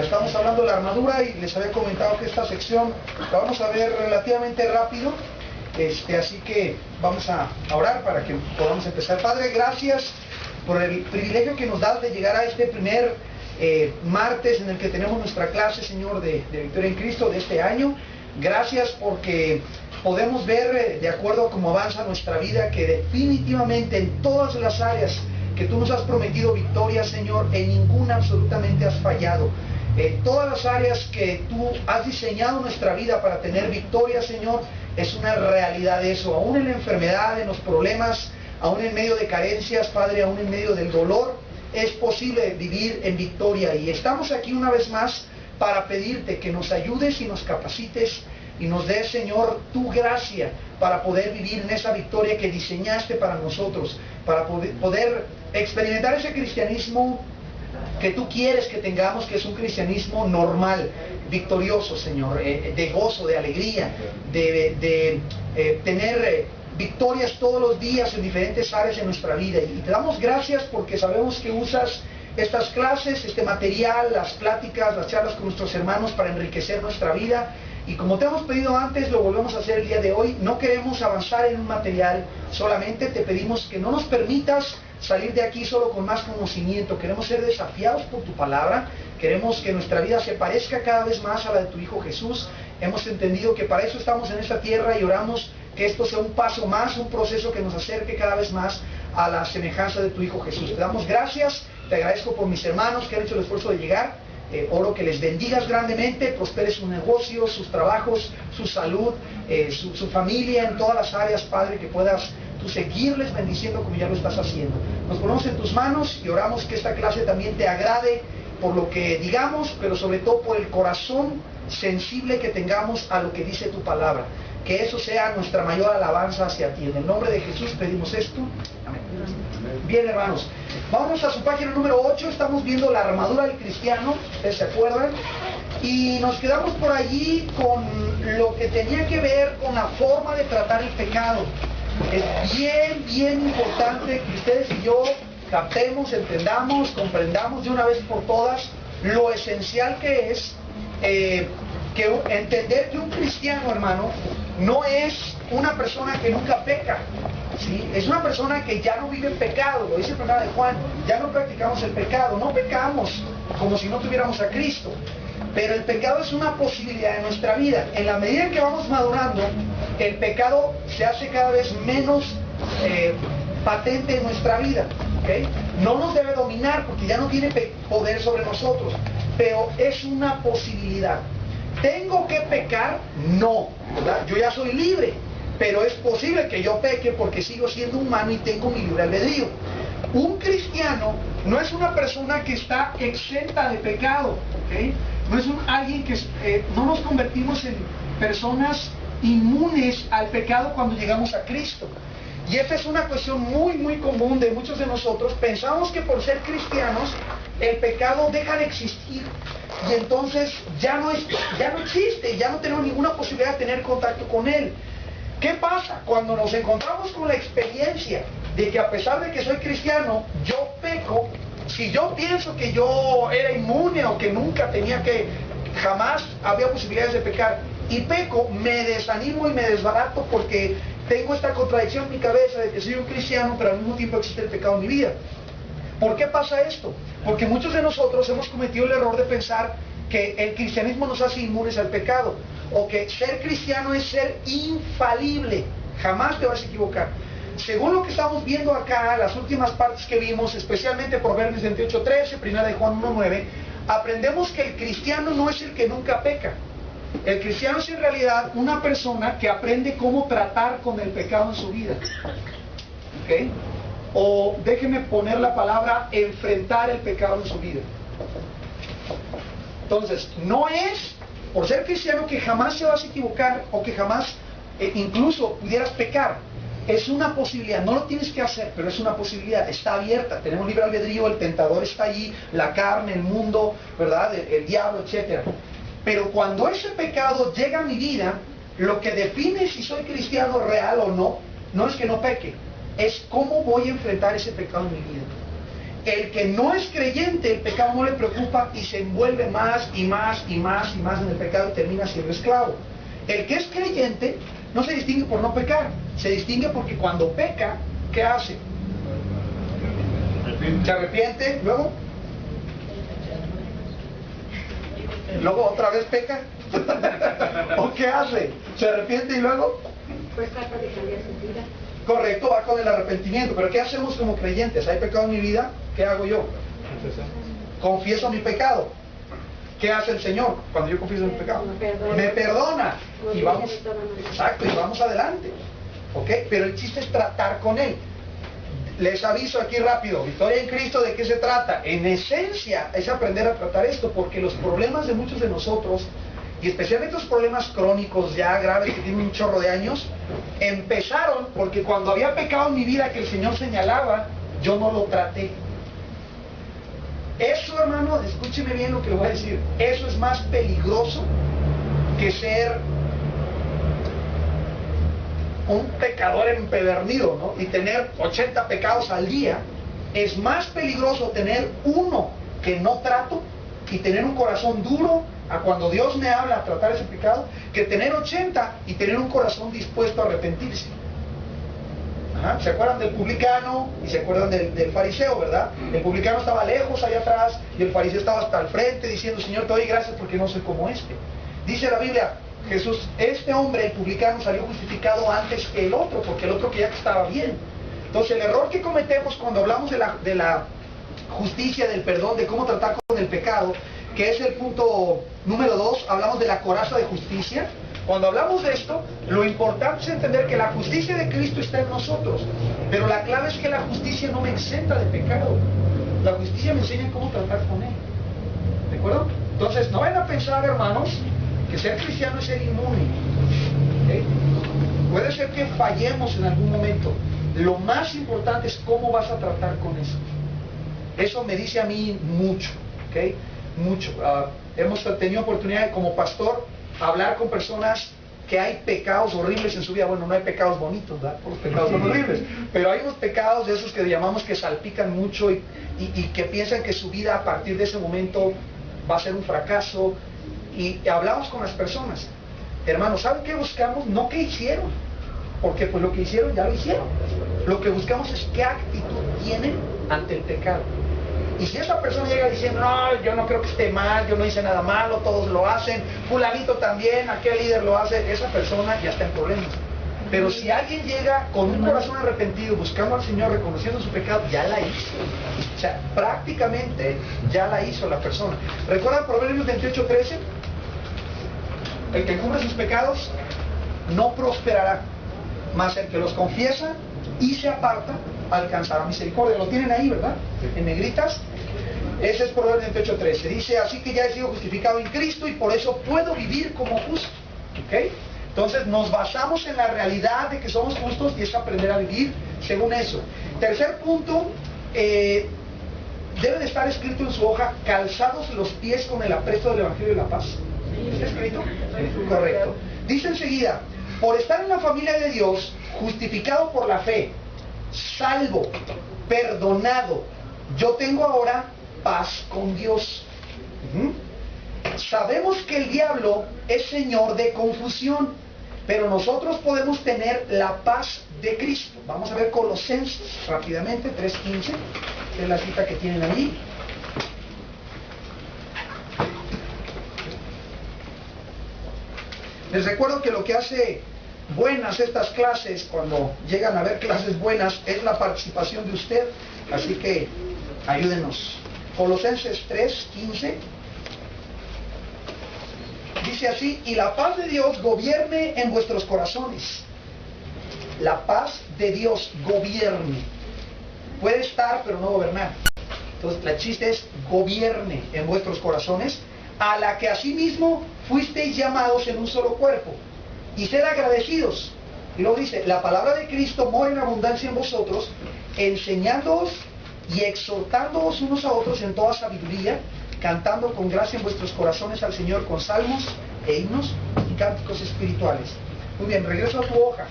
Estamos hablando de la armadura y les había comentado que esta sección la vamos a ver relativamente rápido. Así que vamos a orar para que podamos empezar. Padre, gracias por el privilegio que nos das de llegar a este primer martes en el que tenemos nuestra clase, Señor, de Victoria en Cristo de este año. Gracias porque podemos ver, de acuerdo a cómo avanza nuestra vida, que definitivamente en todas las áreas que tú nos has prometido victoria, Señor, en ninguna absolutamente has fallado. En todas las áreas que tú has diseñado nuestra vida para tener victoria, Señor, es una realidad eso. Aún en la enfermedad, en los problemas, aún en medio de carencias, Padre, aún en medio del dolor, es posible vivir en victoria. Y estamos aquí una vez más para pedirte que nos ayudes y nos capacites y nos des, Señor, tu gracia para poder vivir en esa victoria que diseñaste para nosotros, para poder experimentar ese cristianismo que tú quieres que tengamos, que es un cristianismo normal, victorioso, Señor, de gozo, de alegría, de tener victorias todos los días en diferentes áreas de nuestra vida. Y te damos gracias porque sabemos que usas estas clases, este material, las pláticas, las charlas con nuestros hermanos para enriquecer nuestra vida. Y como te hemos pedido antes, lo volvemos a hacer el día de hoy. No queremos avanzar en un material, solamente te pedimos que no nos permitas salir de aquí solo con más conocimiento. Queremos ser desafiados por tu palabra. Queremos que nuestra vida se parezca cada vez más a la de tu Hijo Jesús. Hemos entendido que para eso estamos en esta tierra y oramos que esto sea un paso más, un proceso que nos acerque cada vez más a la semejanza de tu Hijo Jesús. Te damos gracias, te agradezco por mis hermanos que han hecho el esfuerzo de llegar. Oro que les bendigas grandemente, prosperes sus negocios, sus trabajos, su salud, su familia, en todas las áreas, Padre, que puedas tú seguirles bendiciendo como ya lo estás haciendo. Nos ponemos en tus manos y oramos que esta clase también te agrade por lo que digamos, pero sobre todo por el corazón sensible que tengamos a lo que dice tu palabra. Que eso sea nuestra mayor alabanza hacia ti. En el nombre de Jesús pedimos esto. Amén. Bien, hermanos, vámonos a su página número 8. Estamos viendo la armadura del cristiano, ustedes se acuerdan, y nos quedamos por allí con lo que tenía que ver con la forma de tratar el pecado. Es bien importante que ustedes y yo captemos, entendamos, comprendamos de una vez por todas lo esencial que es entender que un cristiano, hermano, no es una persona que nunca peca, ¿sí? Es una persona que ya no vive en pecado. Lo dice 1 de Juan, ya no practicamos el pecado, no pecamos como si no tuviéramos a Cristo, pero el pecado es una posibilidad de nuestra vida. En la medida en que vamos madurando, el pecado se hace cada vez menos patente en nuestra vida, ¿okay? No nos debe dominar porque ya no tiene poder sobre nosotros, pero es una posibilidad. ¿Tengo que pecar? No, ¿verdad? Yo ya soy libre, pero es posible que yo peque porque sigo siendo humano y tengo mi libre albedrío. Un cristiano no es una persona que está exenta de pecado, ¿okay? No es alguien que no nos convertimos en personas inmunes al pecado cuando llegamos a Cristo. Y esta es una cuestión muy común de muchos de nosotros. Pensamos que por ser cristianos el pecado deja de existir y entonces ya no existe, ya no tenemos ninguna posibilidad de tener contacto con él. ¿Qué pasa? Cuando nos encontramos con la experiencia de que a pesar de que soy cristiano, yo peco, si yo pienso que yo era inmune o que jamás había posibilidades de pecar, y peco, me desanimo y me desbarato porque tengo esta contradicción en mi cabeza de que soy un cristiano, pero al mismo tiempo existe el pecado en mi vida. ¿Por qué pasa esto? Porque muchos de nosotros hemos cometido el error de pensar que el cristianismo nos hace inmunes al pecado, o que ser cristiano es ser infalible. Jamás te vas a equivocar. Según lo que estamos viendo acá, las últimas partes que vimos, especialmente Proverbios 28:13, 1 de Juan 1:9, aprendemos que el cristiano no es el que nunca peca. El cristiano es en realidad una persona que aprende cómo tratar con el pecado en su vida. ¿Okay? O déjeme poner la palabra enfrentar el pecado en su vida. Entonces, no es por ser cristiano que jamás te vas a equivocar o que jamás incluso pudieras pecar. Es una posibilidad, no lo tienes que hacer, pero es una posibilidad, está abierta, tenemos libre albedrío, el tentador está allí, la carne, el mundo, ¿verdad? El diablo, etc. Pero cuando ese pecado llega a mi vida, lo que define si soy cristiano real o no, no es que no peque, es cómo voy a enfrentar ese pecado en mi vida. El que no es creyente, el pecado no le preocupa y se envuelve más y más y más y más en el pecado y termina siendo esclavo. El que es creyente no se distingue por no pecar, se distingue porque cuando peca, ¿qué hace? Se arrepiente, luego otra vez peca. ¿O qué hace? Se arrepiente y luego Pues trata de cambiar su vida. correcto, va con el arrepentimiento. Pero ¿qué hacemos como creyentes? ¿Hay pecado en mi vida? ¿Qué hago yo? Confieso mi pecado. ¿Qué hace el Señor cuando yo confieso mi pecado? Me perdona. Y vamos, exacto, y vamos adelante. ¿Ok? Pero el chiste es tratar con Él. Les aviso aquí rápido, Victoria en Cristo, ¿de qué se trata? En esencia es aprender a tratar esto, porque los problemas de muchos de nosotros, y especialmente los problemas crónicos ya graves que tienen un chorro de años, empezaron porque cuando había pecado en mi vida que el Señor señalaba, yo no lo traté. Eso, hermano, escúcheme bien lo que le voy a decir, eso es más peligroso que ser un pecador empedernido, ¿no? Y tener 80 pecados al día. Es más peligroso tener uno que no trato y tener un corazón duro a cuando Dios me habla a tratar ese pecado, que tener 80 y tener un corazón dispuesto a arrepentirse. Ajá. ¿Se acuerdan del publicano y se acuerdan del fariseo, verdad? El publicano estaba lejos allá atrás y el fariseo estaba hasta el frente diciendo: Señor, te doy gracias porque no soy como este. Dice la Biblia, Jesús, este hombre, el publicano, salió justificado antes que el otro, porque el otro creía que estaba bien. Entonces el error que cometemos cuando hablamos de la justicia, del perdón, de cómo tratar con el pecado, que es el punto número 2, hablamos de la coraza de justicia. Cuando hablamos de esto, lo importante es entender que la justicia de Cristo está en nosotros, pero la clave es que la justicia no me exenta de pecado. La justicia me enseña cómo tratar con Él. ¿De acuerdo? Entonces, no vayan a pensar, hermanos, que ser cristiano es ser inmune. ¿Okay? Puede ser que fallemos en algún momento. Lo más importante es cómo vas a tratar con eso. Eso me dice a mí mucho. ¿Okay? Mucho. Hemos tenido oportunidad de, como pastor, hablar con personas que hay pecados horribles en su vida. Bueno, no hay pecados bonitos, ¿verdad? Los pecados son horribles. Pero hay unos pecados de esos que llamamos que salpican mucho y que piensan que su vida a partir de ese momento va a ser un fracaso. Y hablamos con las personas. Hermanos, ¿saben qué buscamos? No qué hicieron. Porque pues lo que hicieron ya lo hicieron. Lo que buscamos es qué actitud tienen ante el pecado. Y si esa persona llega diciendo: no, yo no creo que esté mal, yo no hice nada malo, todos lo hacen, fulanito también, aquel líder lo hace, esa persona ya está en problemas. Pero si alguien llega con un corazón arrepentido, buscando al Señor, reconociendo su pecado, ya la hizo. O sea, prácticamente ya la hizo la persona. ¿Recuerdan Proverbios 28:13? El que cubre sus pecados no prosperará, mas el que los confiesa y se aparta alcanzará misericordia. Lo tienen ahí, ¿verdad? En negritas. Ese es Proverbios 28:13. Dice: así que ya he sido justificado en Cristo y por eso puedo vivir como justo. ¿Ok? Entonces nos basamos en la realidad de que somos justos y es aprender a vivir según eso. Tercer punto, debe de estar escrito en su hoja: calzados los pies con el apresto del Evangelio de la paz. ¿Está escrito? Correcto. Dice enseguida: por estar en la familia de Dios, justificado por la fe, salvo, perdonado, yo tengo ahora paz con Dios. Sabemos que el diablo es señor de confusión, pero nosotros podemos tener la paz de Cristo. Vamos a ver Colosenses rápidamente, 3:15, que es la cita que tienen ahí. Les recuerdo que lo que hace buenas estas clases, cuando llegan a ver clases buenas, es la participación de usted. Así que ayúdenos. Colosenses 3:15 dice así: y la paz de Dios gobierne en vuestros corazones. La paz de Dios gobierne. Puede estar, pero no gobernar. Entonces, el chiste es: gobierne en vuestros corazones, a la que asimismo fuisteis llamados en un solo cuerpo, y sed agradecidos. Y luego dice: la palabra de Cristo mora en abundancia en vosotros, enseñándoos y exhortándoos unos a otros en toda sabiduría, cantando con gracia en vuestros corazones al Señor con salmos e himnos y cánticos espirituales. Muy bien, regreso a tu hoja.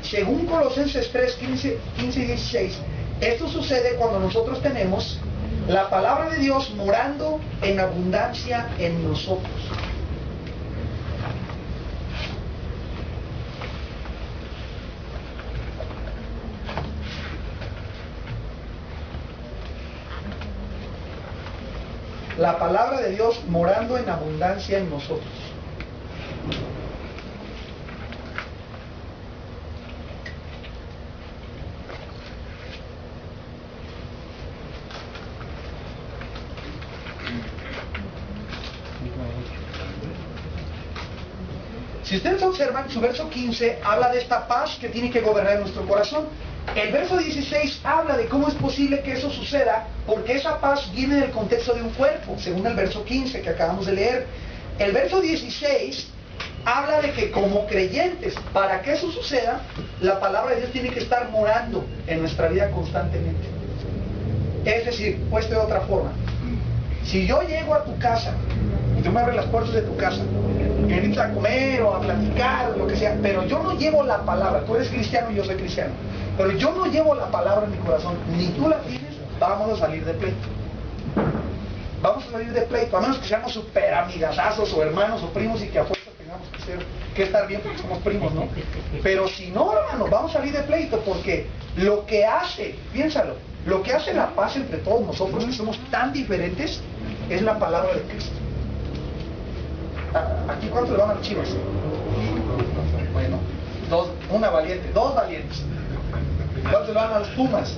Según Colosenses 3:15 y 16, esto sucede cuando nosotros tenemos La palabra de Dios morando en abundancia en nosotros. La palabra de Dios morando en abundancia en nosotros. Si ustedes observan, su verso 15 habla de esta paz que tiene que gobernar nuestro corazón. El verso 16 habla de cómo es posible que eso suceda, porque esa paz viene del contexto de un cuerpo, según el verso 15 que acabamos de leer. El verso 16 habla de que como creyentes, para que eso suceda, la palabra de Dios tiene que estar morando en nuestra vida constantemente. Es decir, puesto de otra forma, si yo llego a tu casa y tú me abres las puertas de tu casa y me invitas a comer o a platicar o lo que sea, pero yo no llevo la palabra, tú eres cristiano y yo soy cristiano, pero yo no llevo la palabra en mi corazón, ni tú la tienes, vamos a salir de pleito. Vamos a salir de pleito, a menos que seamos súper amigazazos o hermanos o primos y que a fuerza tengamos que estar bien porque somos primos, ¿no? Pero si no, hermano, vamos a salir de pleito, porque lo que hace, piénsalo, lo que hace la paz entre todos nosotros, que somos tan diferentes, es la palabra de Cristo. ¿Aquí cuántos le van a los Chivas? Bueno, dos valientes. ¿Cuántos le van a los Pumas?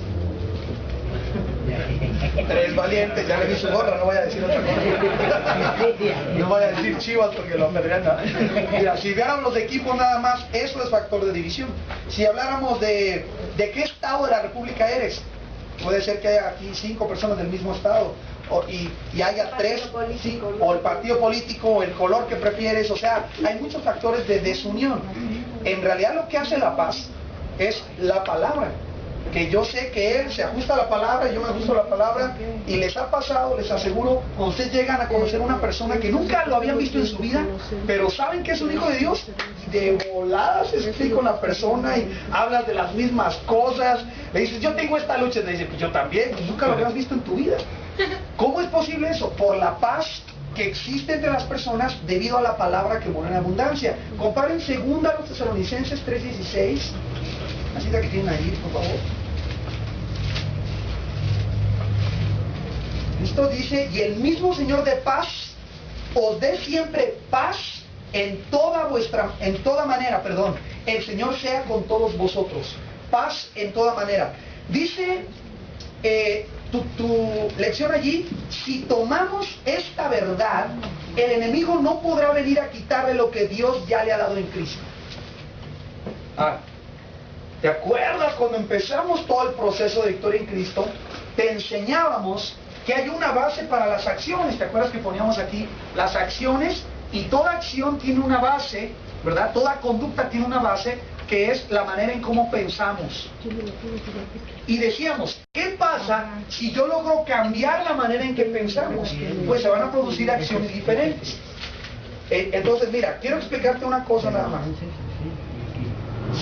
3 valientes, ya le vi su gorra, no voy a decir otra cosa. No voy a decir Chivas porque lo perderían. Mira, si viéramos los equipos nada más, eso es factor de división. Si habláramos de qué estado de la república eres, puede ser que haya aquí 5 personas del mismo estado, y haya 3, o el partido político, o el color que prefieres, o sea, hay muchos factores de desunión. En realidad lo que hace la paz es la palabra, que yo sé que él se ajusta a la palabra, yo me ajusto a la palabra, y les ha pasado, les aseguro, cuando ustedes llegan a conocer a una persona que nunca lo habían visto en su vida, pero saben que es un hijo de Dios, de volada se explica con la persona y hablas de las mismas cosas, le dices, yo tengo esta lucha, y le dice, pues yo también, pues nunca lo habías visto en tu vida. ¿Cómo es posible eso? Por la paz que existe entre las personas debido a la palabra que mora en abundancia. Comparen 2 Tesalonicenses 3:16, así que tienen ahí, por favor. Esto dice, y el mismo Señor de paz os dé siempre paz en toda manera, el Señor sea con todos vosotros. Paz en toda manera. Dice tu lección allí, si tomamos esta verdad, el enemigo no podrá venir a quitarle lo que Dios ya le ha dado en Cristo. ¿Te acuerdas cuando empezamos todo el proceso de victoria en Cristo? Te enseñábamos que hay una base para las acciones. ¿Te acuerdas que poníamos aquí las acciones? Y toda acción tiene una base, ¿verdad? Toda conducta tiene una base, que es la manera en cómo pensamos. Y decíamos, ¿qué pasa si yo logro cambiar la manera en que pensamos? Pues se van a producir acciones diferentes. Entonces, mira, quiero explicarte una cosa nada más.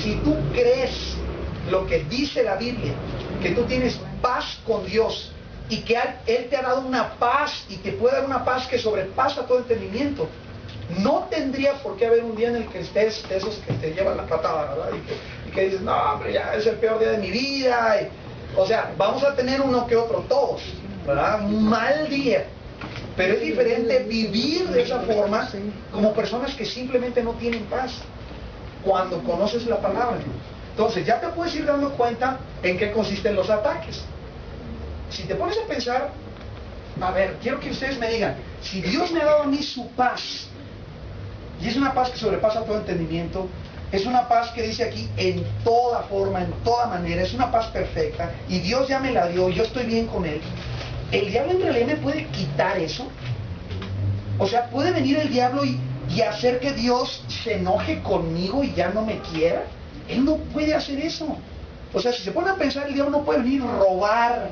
Si tú crees lo que dice la Biblia, que tú tienes paz con Dios, y que Él te ha dado una paz, y te puede dar una paz que sobrepasa todo entendimiento, no tendría por qué haber un día en el que estés de esos que te llevan la patada, ¿verdad? Y que dices, no, hombre, ya es el peor día de mi vida. O sea, vamos a tener uno que otro todos, ¿verdad? Un mal día. Pero es diferente vivir de esa forma como personas que simplemente no tienen paz cuando conoces la palabra. Entonces ya te puedes ir dando cuenta en qué consisten los ataques. Si te pones a pensar, a ver, quiero que ustedes me digan, si Dios me ha dado a mí su paz, y es una paz que sobrepasa todo entendimiento, es una paz que dice aquí en toda forma, en toda manera, es una paz perfecta, y Dios ya me la dio, yo estoy bien con Él. ¿El diablo en realidad me puede quitar eso? O sea, ¿puede venir el diablo y hacer que Dios se enoje conmigo y ya no me quiera? Él no puede hacer eso. O sea, si se pone a pensar, el diablo no puede venir a robar,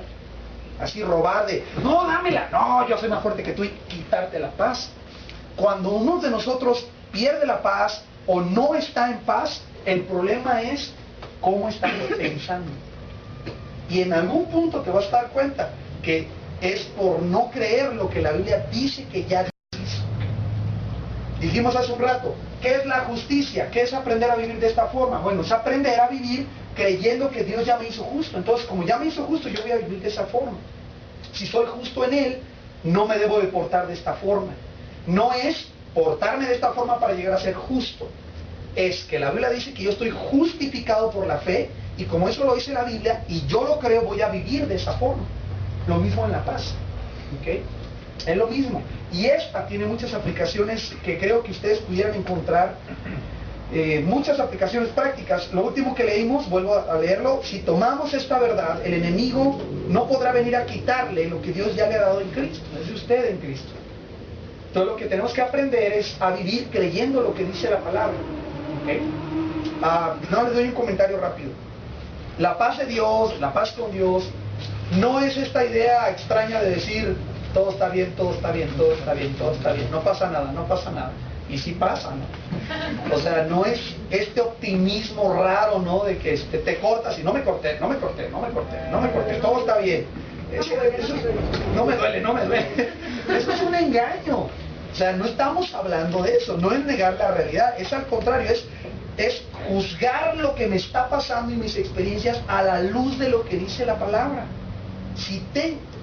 así robar de, no, dámela, no, yo soy más fuerte que tú, y quitarte la paz. Cuando uno de nosotros pierde la paz o no está en paz, el problema es cómo estamos pensando. Y en algún punto te vas a dar cuenta que es por no creer lo que la Biblia dice que ya hizo. Dijimos hace un rato, ¿qué es la justicia? ¿Qué es aprender a vivir de esta forma? Bueno, es aprender a vivir creyendo que Dios ya me hizo justo. Entonces, como ya me hizo justo, yo voy a vivir de esa forma. Si soy justo en Él, no me debo de portar de esta forma. No es portarme de esta forma para llegar a ser justo. Es que la Biblia dice que yo estoy justificado por la fe, y como eso lo dice la Biblia, y yo lo creo, voy a vivir de esa forma. Lo mismo en la paz. ¿Okay? Es lo mismo. Y esta tiene muchas aplicaciones que creo que ustedes pudieran encontrar, muchas aplicaciones prácticas. Lo último que leímos, vuelvo a leerlo: si tomamos esta verdad, el enemigo no podrá venir a quitarle lo que Dios ya le ha dado en Cristo. Es de usted en Cristo. Entonces lo que tenemos que aprender es a vivir creyendo lo que dice la palabra. ¿Okay? No, les doy un comentario rápido. La paz de Dios, la paz con Dios, no es esta idea extraña de decir todo está bien, todo está bien, todo está bien, todo está bien, no pasa nada, no pasa nada. Y sí pasa, ¿no? O sea, no es este optimismo raro, ¿no? De que te cortas y no me corté, no me corté, no me corté, no me corté, todo está bien. Eso, no me duele, no me duele. Eso es un engaño. O sea, no estamos hablando de eso, no es negar la realidad, es al contrario, es juzgar lo que me está pasando y mis experiencias a la luz de lo que dice la palabra.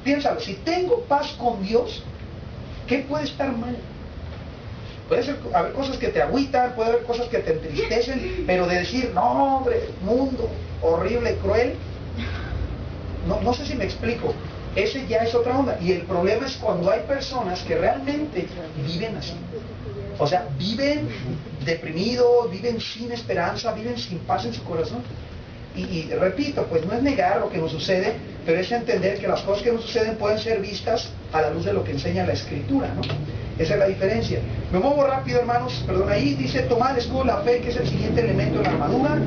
Piénsalo, si tengo paz con Dios, ¿qué puede estar mal? Puede haber cosas que te agüitan, puede haber cosas que te entristecen, pero de decir, no hombre, mundo horrible, cruel, no sé si me explico. Ese ya es otra onda. Y el problema es cuando hay personas que realmente viven así. O sea, viven deprimidos, viven sin esperanza, viven sin paz en su corazón. Y repito, pues no es negar lo que nos sucede, pero es entender que las cosas que nos suceden pueden ser vistas a la luz de lo que enseña la Escritura, ¿no? Esa es la diferencia. Me muevo rápido, hermanos, perdón, ahí dice tomar el escudo de la fe, que es el siguiente elemento de la armadura.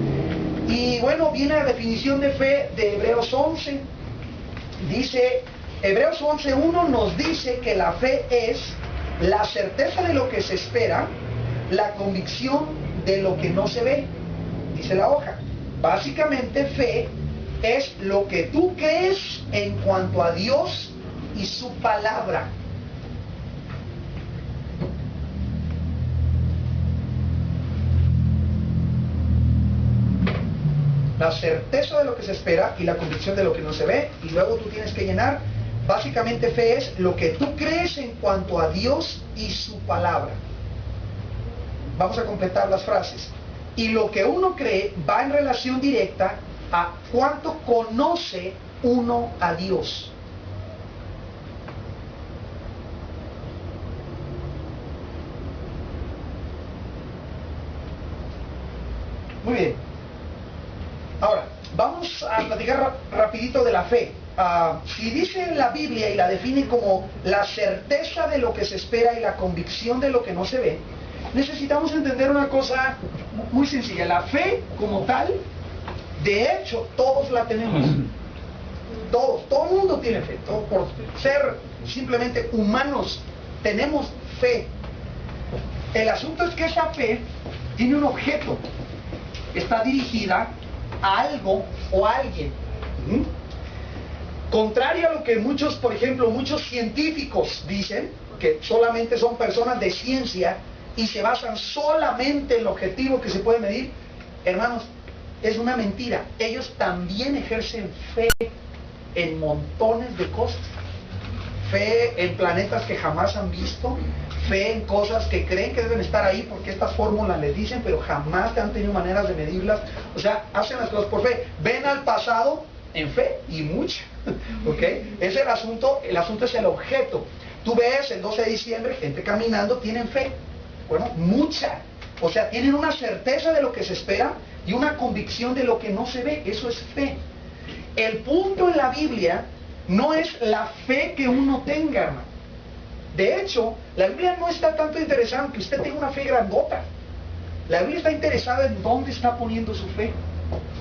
Y bueno, viene la definición de fe de Hebreos 11. Dice, Hebreos 11:1 nos dice que la fe es la certeza de lo que se espera, la convicción de lo que no se ve. Dice la hoja. Básicamente, fe es lo que tú crees en cuanto a Dios y su palabra. La certeza de lo que se espera y la convicción de lo que no se ve. Y luego tú tienes que llenar. Básicamente, fe es lo que tú crees en cuanto a Dios y su palabra. Vamos a completar las frases. Y lo que uno cree va en relación directa a cuánto conoce uno a Dios. Muy bien. Ahora, vamos a platicar rapidito de la fe. Si dice la Biblia y la define como la certeza de lo que se espera y la convicción de lo que no se ve, necesitamos entender una cosa muy sencilla. La fe como tal, de hecho, todos la tenemos. Todo el mundo tiene fe. Todo, por ser simplemente humanos, tenemos fe. El asunto es que esa fe tiene un objeto. Está dirigida a algo o a alguien. Contrario a lo que muchos, por ejemplo, muchos científicos dicen, que solamente son personas de ciencia y se basan solamente en el objetivo que se puede medir, hermanos, es una mentira. Ellos también ejercen fe en montones de cosas. Fe en planetas que jamás han visto, fe en cosas que creen que deben estar ahí porque estas fórmulas les dicen, pero jamás han tenido maneras de medirlas. O sea, hacen las cosas por fe. Ven al pasado en fe y mucha. ¿Ok? Es el asunto es el objeto. Tú ves el 12 de diciembre, gente caminando, tienen fe. Bueno, mucha. O sea, tienen una certeza de lo que se espera y una convicción de lo que no se ve. Eso es fe. El punto en la Biblia no es la fe que uno tenga, hermano. De hecho, la Biblia no está tanto interesada en que usted tenga una fe grandota. La Biblia está interesada en dónde está poniendo su fe.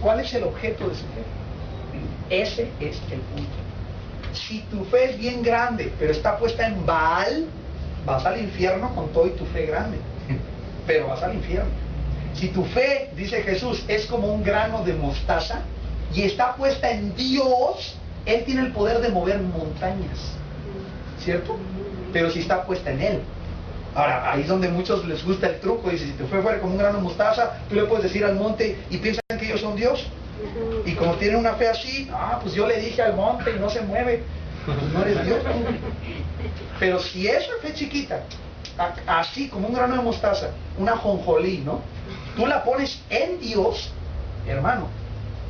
¿Cuál es el objeto de su fe? Ese es el punto. Si tu fe es bien grande, pero está puesta en Baal, vas al infierno con todo y tu fe grande. Pero vas al infierno. Si tu fe, dice Jesús, es como un grano de mostaza y está puesta en Dios, Él tiene el poder de mover montañas. ¿cierto? Pero sí está puesta en Él. Ahora, ahí es donde a muchos les gusta el truco. Dice, si te fue fuera como un grano de mostaza, tú le puedes decir al monte y piensan que ellos son Dios. Y como tienen una fe así, pues yo le dije al monte y no se mueve. Pues no eres Dios. Pero si esa fe chiquita, así como un grano de mostaza, una ajonjolí, ¿no? Tú la pones en Dios, hermano,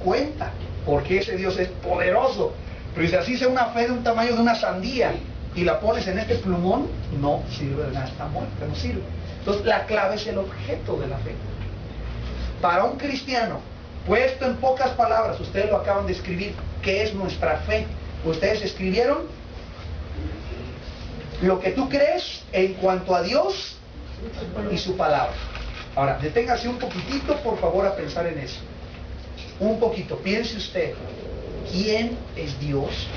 cuenta, porque ese Dios es poderoso. Pero si así sea una fe de un tamaño de una sandía y la pones en este plumón, no sirve de nada, está muerta, no sirve. Entonces la clave es el objeto de la fe. Para un cristiano, puesto en pocas palabras, ustedes lo acaban de escribir, ¿qué es nuestra fe? Ustedes escribieron lo que tú crees en cuanto a Dios y su palabra. Ahora, deténgase un poquitito, por favor, a pensar en eso. Un poquito, piense usted, ¿quién es Dios?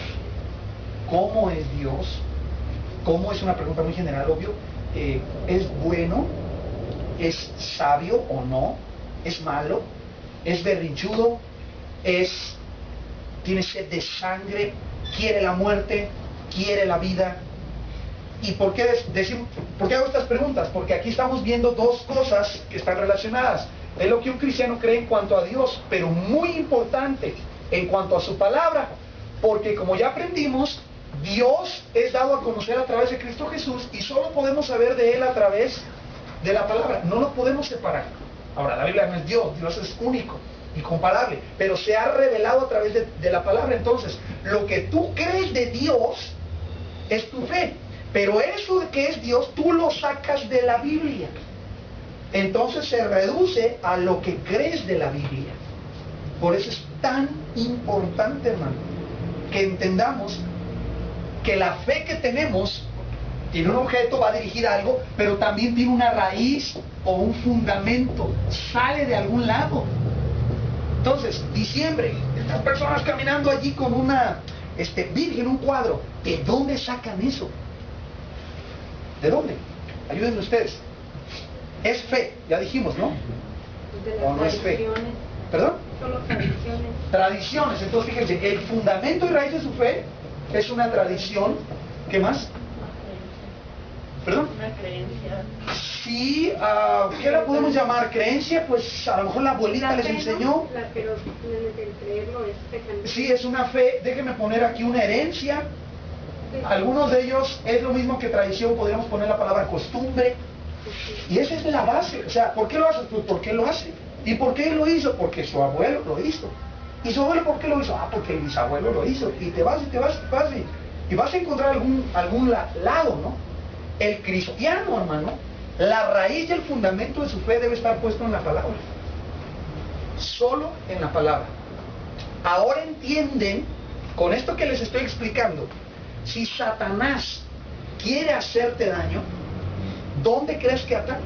¿Cómo es Dios? ¿Cómo? Es una pregunta muy general, obvio. ¿Es bueno? ¿Es sabio o no? ¿Es malo? ¿Es berrinchudo? ¿Tiene sed de sangre? ¿Quiere la muerte? ¿Quiere la vida? ¿Y por qué hago estas preguntas? Porque aquí estamos viendo dos cosas que están relacionadas. Es lo que un cristiano cree en cuanto a Dios, pero muy importante en cuanto a su palabra. Porque como ya aprendimos, Dios es dado a conocer a través de Cristo Jesús y solo podemos saber de Él a través de la palabra. No lo podemos separar. Ahora, la Biblia no es Dios, Dios es único, incomparable, pero se ha revelado a través de la palabra. Entonces, lo que tú crees de Dios es tu fe. Pero eso de que es Dios, tú lo sacas de la Biblia. Entonces se reduce a lo que crees de la Biblia. Por eso es tan importante, hermano, que entendamos que la fe que tenemos tiene un objeto, va a dirigir a algo, pero también tiene una raíz o un fundamento, sale de algún lado. Entonces, diciembre, estas personas caminando allí con una virgen, un cuadro, ¿de dónde sacan eso? ¿De dónde? Ayúdenme ustedes. Es fe, ya dijimos, ¿no? ¿O no es fe? ¿Perdón? Solo tradiciones. Tradiciones. Entonces, fíjense, el fundamento y raíz de su fe es una tradición. ¿Qué más? ¿Perdón? Una creencia. Sí, ¿qué la podemos llamar? ¿Creencia? Pues a lo mejor la abuelita les enseñó. Pero el creerlo es pecaminoso. Sí, es una fe. Déjenme poner aquí una herencia. Algunos de ellos es lo mismo que tradición, podríamos poner la palabra costumbre. Y esa es la base. O sea, ¿por qué lo hace? Pues ¿por qué lo hace? ¿Y por qué lo hizo? Porque su abuelo lo hizo. ¿Y su abuelo por qué lo hizo? Porque el bisabuelo lo hizo. Y te vas y te vas y te vas y vas a encontrar algún lado, ¿no? El cristiano, hermano, la raíz y el fundamento de su fe debe estar puesto en la palabra. Solo en la palabra. Ahora entienden, con esto que les estoy explicando, si Satanás quiere hacerte daño, ¿dónde crees que ataca?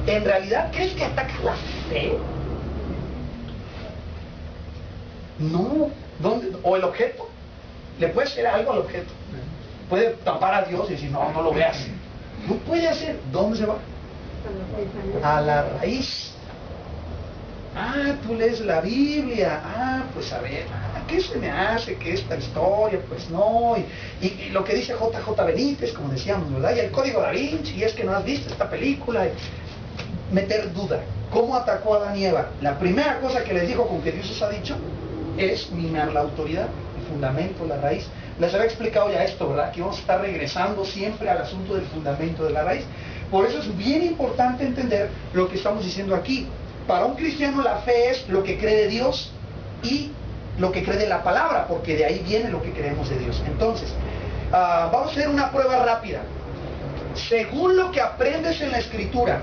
¿En realidad crees que ataca la fe? No. ¿Dónde? ¿O el objeto? ¿Le puede hacer algo al objeto? Puede tapar a Dios y decir, no, no lo veas. No puede hacer. ¿Dónde se va? A la raíz. Tú lees la Biblia. Pues a ver, ¿qué se me hace que esta historia? Pues no. Y lo que dice JJ Benítez, como decíamos, ¿verdad? Y el Código Da Vinci, y es que no has visto esta película. Meter duda. ¿Cómo atacó a Adán y Eva? La primera cosa que les dijo con que Dios os ha dicho es minar la autoridad, el fundamento, la raíz. Les había explicado ya esto, ¿verdad? Que vamos a estar regresando siempre al asunto del fundamento de la raíz. Por eso es bien importante entender lo que estamos diciendo aquí. Para un cristiano la fe es lo que cree de Dios y lo que cree de la palabra, porque de ahí viene lo que creemos de Dios. Entonces, vamos a hacer una prueba rápida. Según lo que aprendes en la Escritura,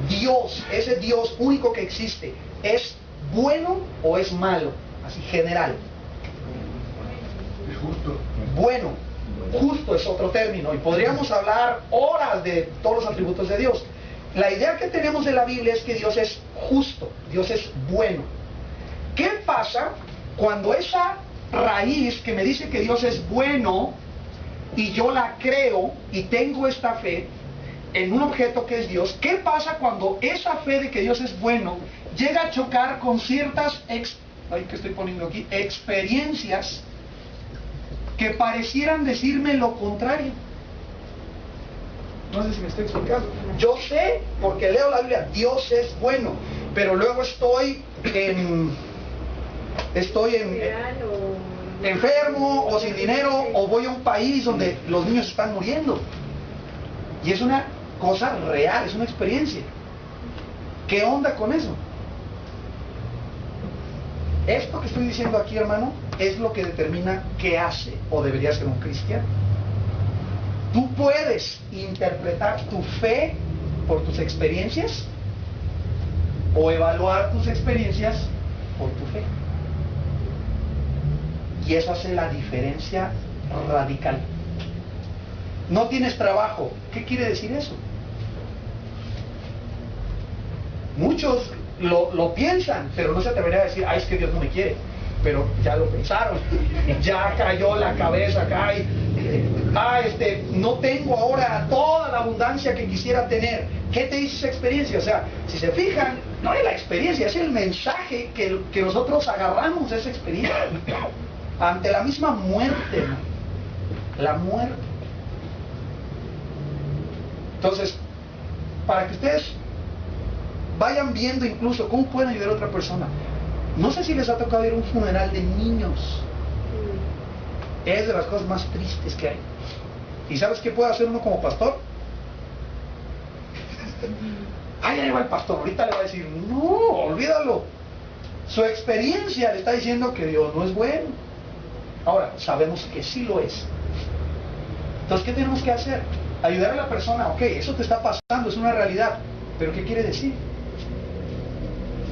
Dios, ese Dios único que existe, ¿es bueno o es malo? Así, general. Es justo. Bueno, justo es otro término, y podríamos hablar horas de todos los atributos de Dios. La idea que tenemos de la Biblia es que Dios es justo, Dios es bueno. ¿Qué pasa cuando esa raíz que me dice que Dios es bueno y yo la creo y tengo esta fe en un objeto que es Dios? ¿Qué pasa cuando esa fe de que Dios es bueno llega a chocar con ciertas experiencias que parecieran decirme lo contrario. No sé si me estoy explicando. Yo sé, porque leo la Biblia, Dios es bueno, pero luego estoy enfermo o sin dinero, o voy a un país donde los niños están muriendo. Y es una cosa real, es una experiencia. ¿Qué onda con eso? Esto que estoy diciendo aquí, hermano, es lo que determina qué hace o debería ser un cristiano. Tú puedes interpretar tu fe por tus experiencias o evaluar tus experiencias por tu fe. Y eso hace la diferencia radical. No tienes trabajo. ¿Qué quiere decir eso? Muchos lo piensan, pero no se atrevería a decir, ay, es que Dios no me quiere. Pero ya lo pensaron, ya cayó la cabeza acá y, no tengo ahora toda la abundancia que quisiera tener. ¿Qué te dice esa experiencia? O sea, si se fijan, no es la experiencia, es el mensaje que nosotros agarramos de esa experiencia. Ante la misma muerte, ¿no? La muerte. Entonces, para que ustedes vayan viendo incluso cómo pueden ayudar a otra persona. No sé si les ha tocado ir a un funeral de niños. Es de las cosas más tristes que hay. ¿Y sabes qué puede hacer uno como pastor? Ahí va el pastor, ahorita le va a decir, no, olvídalo. Su experiencia le está diciendo que Dios no es bueno. Ahora, sabemos que sí lo es. Entonces, ¿qué tenemos que hacer? Ayudar a la persona, ok, eso te está pasando, es una realidad, pero ¿qué quiere decir?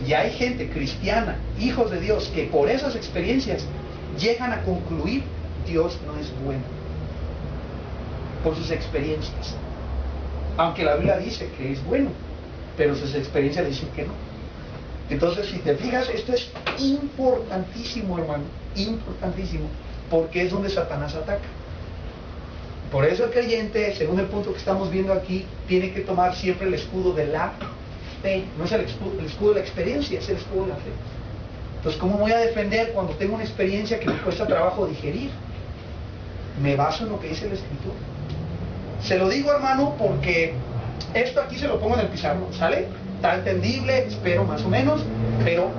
Y hay gente cristiana, hijos de Dios, que por esas experiencias llegan a concluir Dios no es bueno. Por sus experiencias. Aunque la Biblia dice que es bueno, pero sus experiencias dicen que no. Entonces, si te fijas, esto es importantísimo, hermano, importantísimo, porque es donde Satanás ataca. Por eso el creyente, según el punto que estamos viendo aquí, tiene que tomar siempre el escudo de la fe. No es el escudo de la experiencia, es el escudo de la fe. Entonces, ¿cómo voy a defender cuando tengo una experiencia que me cuesta trabajo digerir? Me baso en lo que dice la Escritura. Se lo digo, hermano, porque esto aquí se lo pongo en el pizarrón, ¿sale? Está entendible, espero más o menos, pero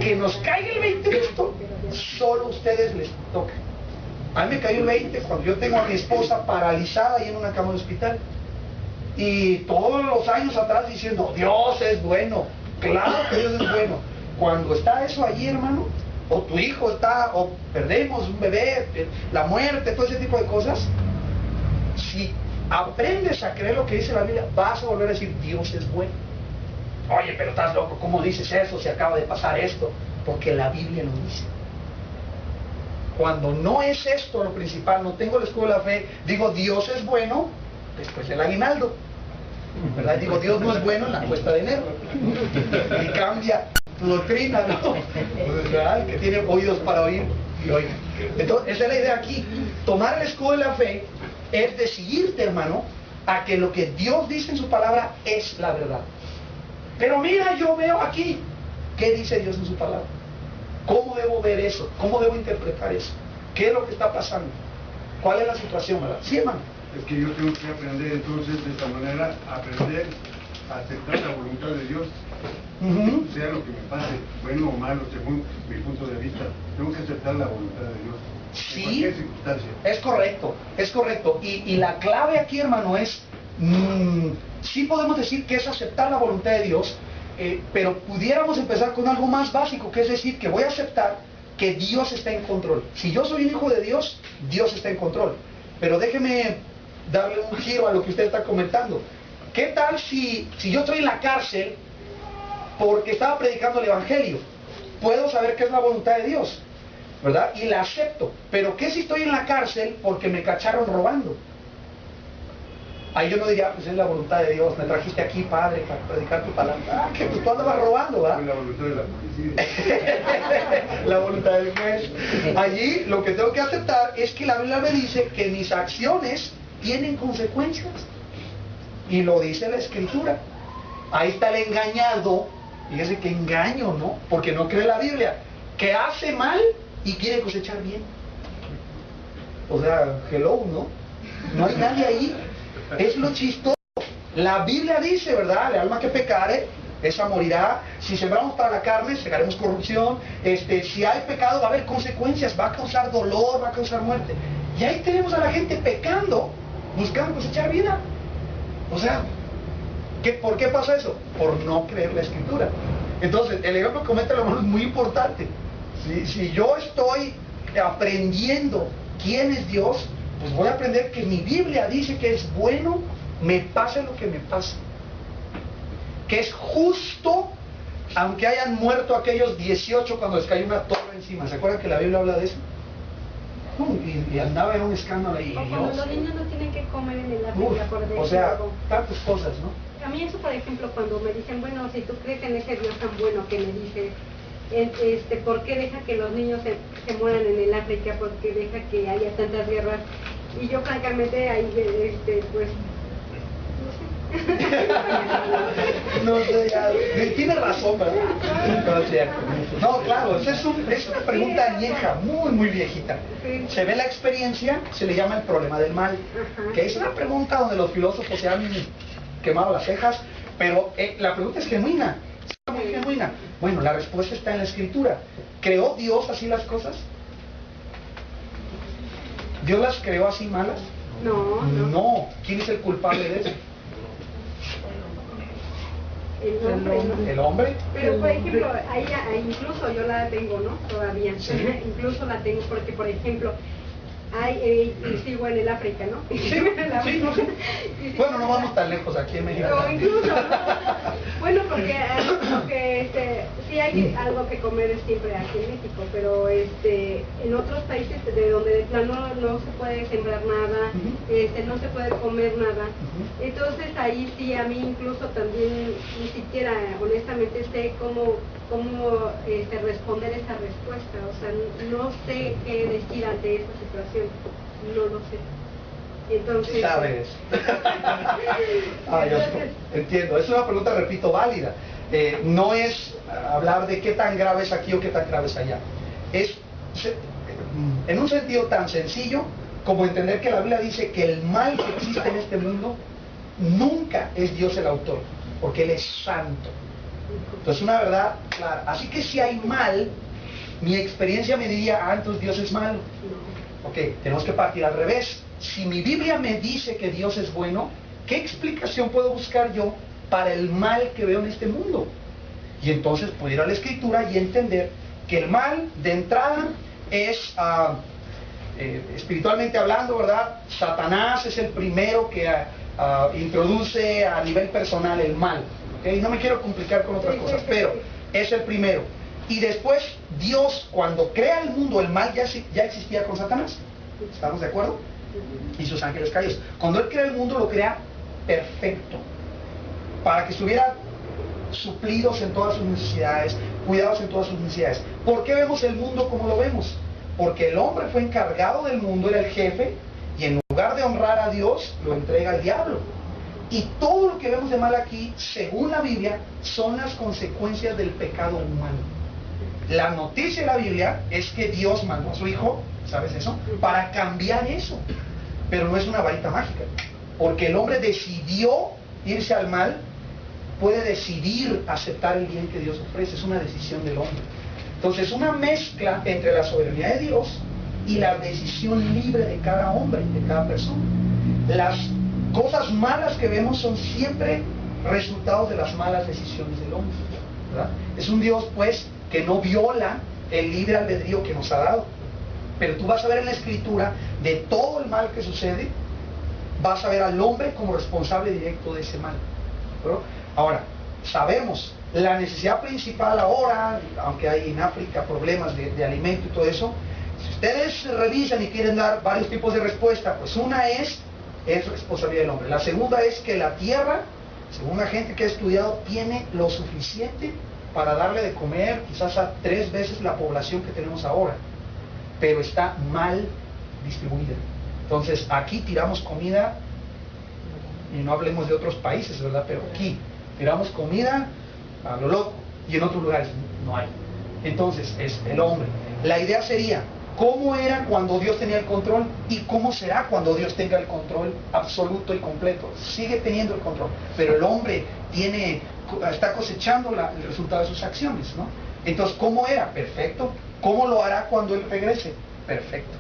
que nos caiga el 20 de esto, solo a ustedes les toca. A mí me cayó el 20 cuando yo tengo a mi esposa paralizada y en una cama de hospital. Y todos los años atrás diciendo, Dios es bueno, claro que Dios es bueno. Cuando está eso allí, hermano, o tu hijo está, o perdemos un bebé, la muerte, todo ese tipo de cosas, si aprendes a creer lo que dice la Biblia, vas a volver a decir, Dios es bueno. Oye, pero estás loco, ¿cómo dices eso si acaba de pasar esto? Porque la Biblia lo dice. Cuando no es esto lo principal, no tengo el escudo de la fe, digo Dios es bueno, después el aguinaldo, ¿verdad? Digo Dios no es bueno en la cuesta de enero, y cambia tu doctrina, ¿no? ¿Verdad? El que tiene oídos para oír, y oiga. Entonces, esa es la idea aquí. Tomar el escudo de la fe es decidirte, hermano, a que lo que Dios dice en su palabra es la verdad. Pero mira, yo veo aquí, ¿qué dice Dios en su palabra? ¿Cómo debo ver eso? ¿Cómo debo interpretar eso? ¿Qué es lo que está pasando? ¿Cuál es la situación, verdad? Sí, hermano. Es que yo tengo que aprender entonces de esta manera, aprender a aceptar la voluntad de Dios, sea lo que me pase, bueno o malo, según mi punto de vista. Tengo que aceptar la voluntad de Dios. Sí, en cualquier circunstancia. es correcto, es correcto. Y la clave aquí, hermano, es, sí podemos decir que es aceptar la voluntad de Dios, pero pudiéramos empezar con algo más básico, que es decir, que voy a aceptar que Dios está en control. Si yo soy un hijo de Dios, Dios está en control. Pero déjeme darle un giro a lo que usted está comentando. ¿Qué tal si yo estoy en la cárcel porque estaba predicando el Evangelio? Puedo saber que es la voluntad de Dios, ¿verdad? Y la acepto. Pero ¿qué si estoy en la cárcel porque me cacharon robando? Ahí yo no diría, pues es la voluntad de Dios, me trajiste aquí, Padre, para predicar tu palabra. Ah, que pues tú andabas robando, ¿verdad? La voluntad de la policía. La voluntad del juez. Allí lo que tengo que aceptar es que la Biblia me dice que mis acciones tienen consecuencias. Y lo dice la Escritura. Ahí está el engañado. Fíjese que engaño, ¿no? Porque no cree la Biblia. Que hace mal y quiere cosechar bien. O sea, hello, ¿no? No hay nadie ahí. Es lo chistoso. La Biblia dice, ¿verdad? El alma que pecare, esa morirá. Si sembramos para la carne, segaremos corrupción. Si hay pecado, va a haber consecuencias, va a causar dolor, va a causar muerte. Y ahí tenemos a la gente pecando, buscando cosechar vida. O sea, ¿por qué pasa eso? Por no creer la Escritura. Entonces, el ejemplo que comenta el hermano es muy importante. Si yo estoy aprendiendo quién es Dios, pues voy a aprender que mi Biblia dice que es bueno, me pase lo que me pase. Que es justo, aunque hayan muerto aquellos 18 cuando les cayó una torre encima. ¿Se acuerdan que la Biblia habla de eso? Y andaba en un escándalo ahí. O cuando los niños no tienen que comer en el África, por decir o sea, algo. tantas cosas, ¿no? A mí eso, por ejemplo, cuando me dicen, bueno, si tú crees en ese Dios tan bueno que me dices, ¿por qué deja que los niños se mueran en el África? ¿Por qué deja que haya tantas guerras? Y yo francamente ahí, pues, no sé, ya, tiene razón, ¿verdad? No, es cierto. No, claro, es una pregunta añeja, muy viejita. Se ve la experiencia, se le llama el problema del mal, que es una pregunta donde los filósofos se han quemado las cejas, pero la pregunta es genuina, es muy genuina. Bueno, la respuesta está en la Escritura. ¿Creó Dios así las cosas? ¿Dios las creó así malas? No. No. ¿Quién es el culpable de eso? El hombre. Pero por ejemplo, ahí incluso yo la tengo, ¿no? Todavía. ¿Sí? Incluso la tengo porque, por ejemplo, sigo en el África, ¿no? Sí. Bueno, no vamos tan lejos aquí en México. O incluso, ¿no? Bueno, porque sí hay algo que comer siempre aquí en México, pero en otros países de donde de plano no se puede sembrar nada, no se puede comer nada. Entonces ahí sí a mí incluso también ni siquiera honestamente sé cómo responder esa respuesta. O sea, no sé qué decir ante esa situación, no lo sé. Entonces, ¿sabes? Entiendo, es una pregunta, repito, válida. No es hablar de qué tan grave es aquí o qué tan grave es allá. Es en un sentido tan sencillo como entender que la Biblia dice que el mal que existe en este mundo nunca es Dios el autor, porque Él es santo. Entonces, una verdad clara. Así que si hay mal, mi experiencia me diría, entonces Dios es malo. Ok, tenemos que partir al revés. Si mi Biblia me dice que Dios es bueno, ¿qué explicación puedo buscar yo para el mal que veo en este mundo? Y entonces puedo ir a la Escritura y entender que el mal, de entrada, es, espiritualmente hablando, ¿verdad? Satanás es el primero que introduce a nivel personal el mal. ¿Okay? No me quiero complicar con otras cosas, pero es el primero. Y después, Dios, cuando crea el mundo, el mal ya existía con Satanás. ¿Estamos de acuerdo? Y sus ángeles caídos. Cuando Él crea el mundo, lo crea perfecto, para que estuviera suplidos en todas sus necesidades, cuidados en todas sus necesidades. ¿Por qué vemos el mundo como lo vemos? Porque el hombre fue encargado del mundo, era el jefe, y en lugar de honrar a Dios, lo entrega al diablo. Y todo lo que vemos de mal aquí, según la Biblia, son las consecuencias del pecado humano. La noticia de la Biblia es que Dios mandó a su Hijo, ¿sabes eso?, para cambiar eso. Pero no es una varita mágica, porque el hombre decidió irse al mal, puede decidir aceptar el bien que Dios ofrece, es una decisión del hombre. Entonces, una mezcla entre la soberanía de Dios y la decisión libre de cada hombre, de cada persona. Las cosas malas que vemos son siempre resultados de las malas decisiones del hombre, ¿verdad? Es un Dios, pues, que no viola el libre albedrío que nos ha dado. Pero tú vas a ver en la Escritura, de todo el mal que sucede, vas a ver al hombre como responsable directo de ese mal, ¿verdad? Ahora, sabemos, la necesidad principal ahora, aunque hay en África problemas de alimento y todo eso, si ustedes revisan y quieren dar varios tipos de respuesta, pues una es responsabilidad del hombre. La segunda es que la tierra, según la gente que ha estudiado, tiene lo suficiente para darle de comer quizás a 3 veces la población que tenemos ahora, pero está mal distribuida. Entonces aquí tiramos comida, y no hablemos de otros países, ¿verdad? Pero aquí tiramos comida a lo loco, y en otros lugares no hay. Entonces es el hombre. La idea sería, cómo era cuando Dios tenía el control y cómo será cuando Dios tenga el control absoluto y completo. Sigue teniendo el control, pero el hombre está cosechando el resultado de sus acciones, ¿no? Entonces, ¿cómo era? Perfecto. ¿Cómo lo hará cuando Él regrese? Perfecto.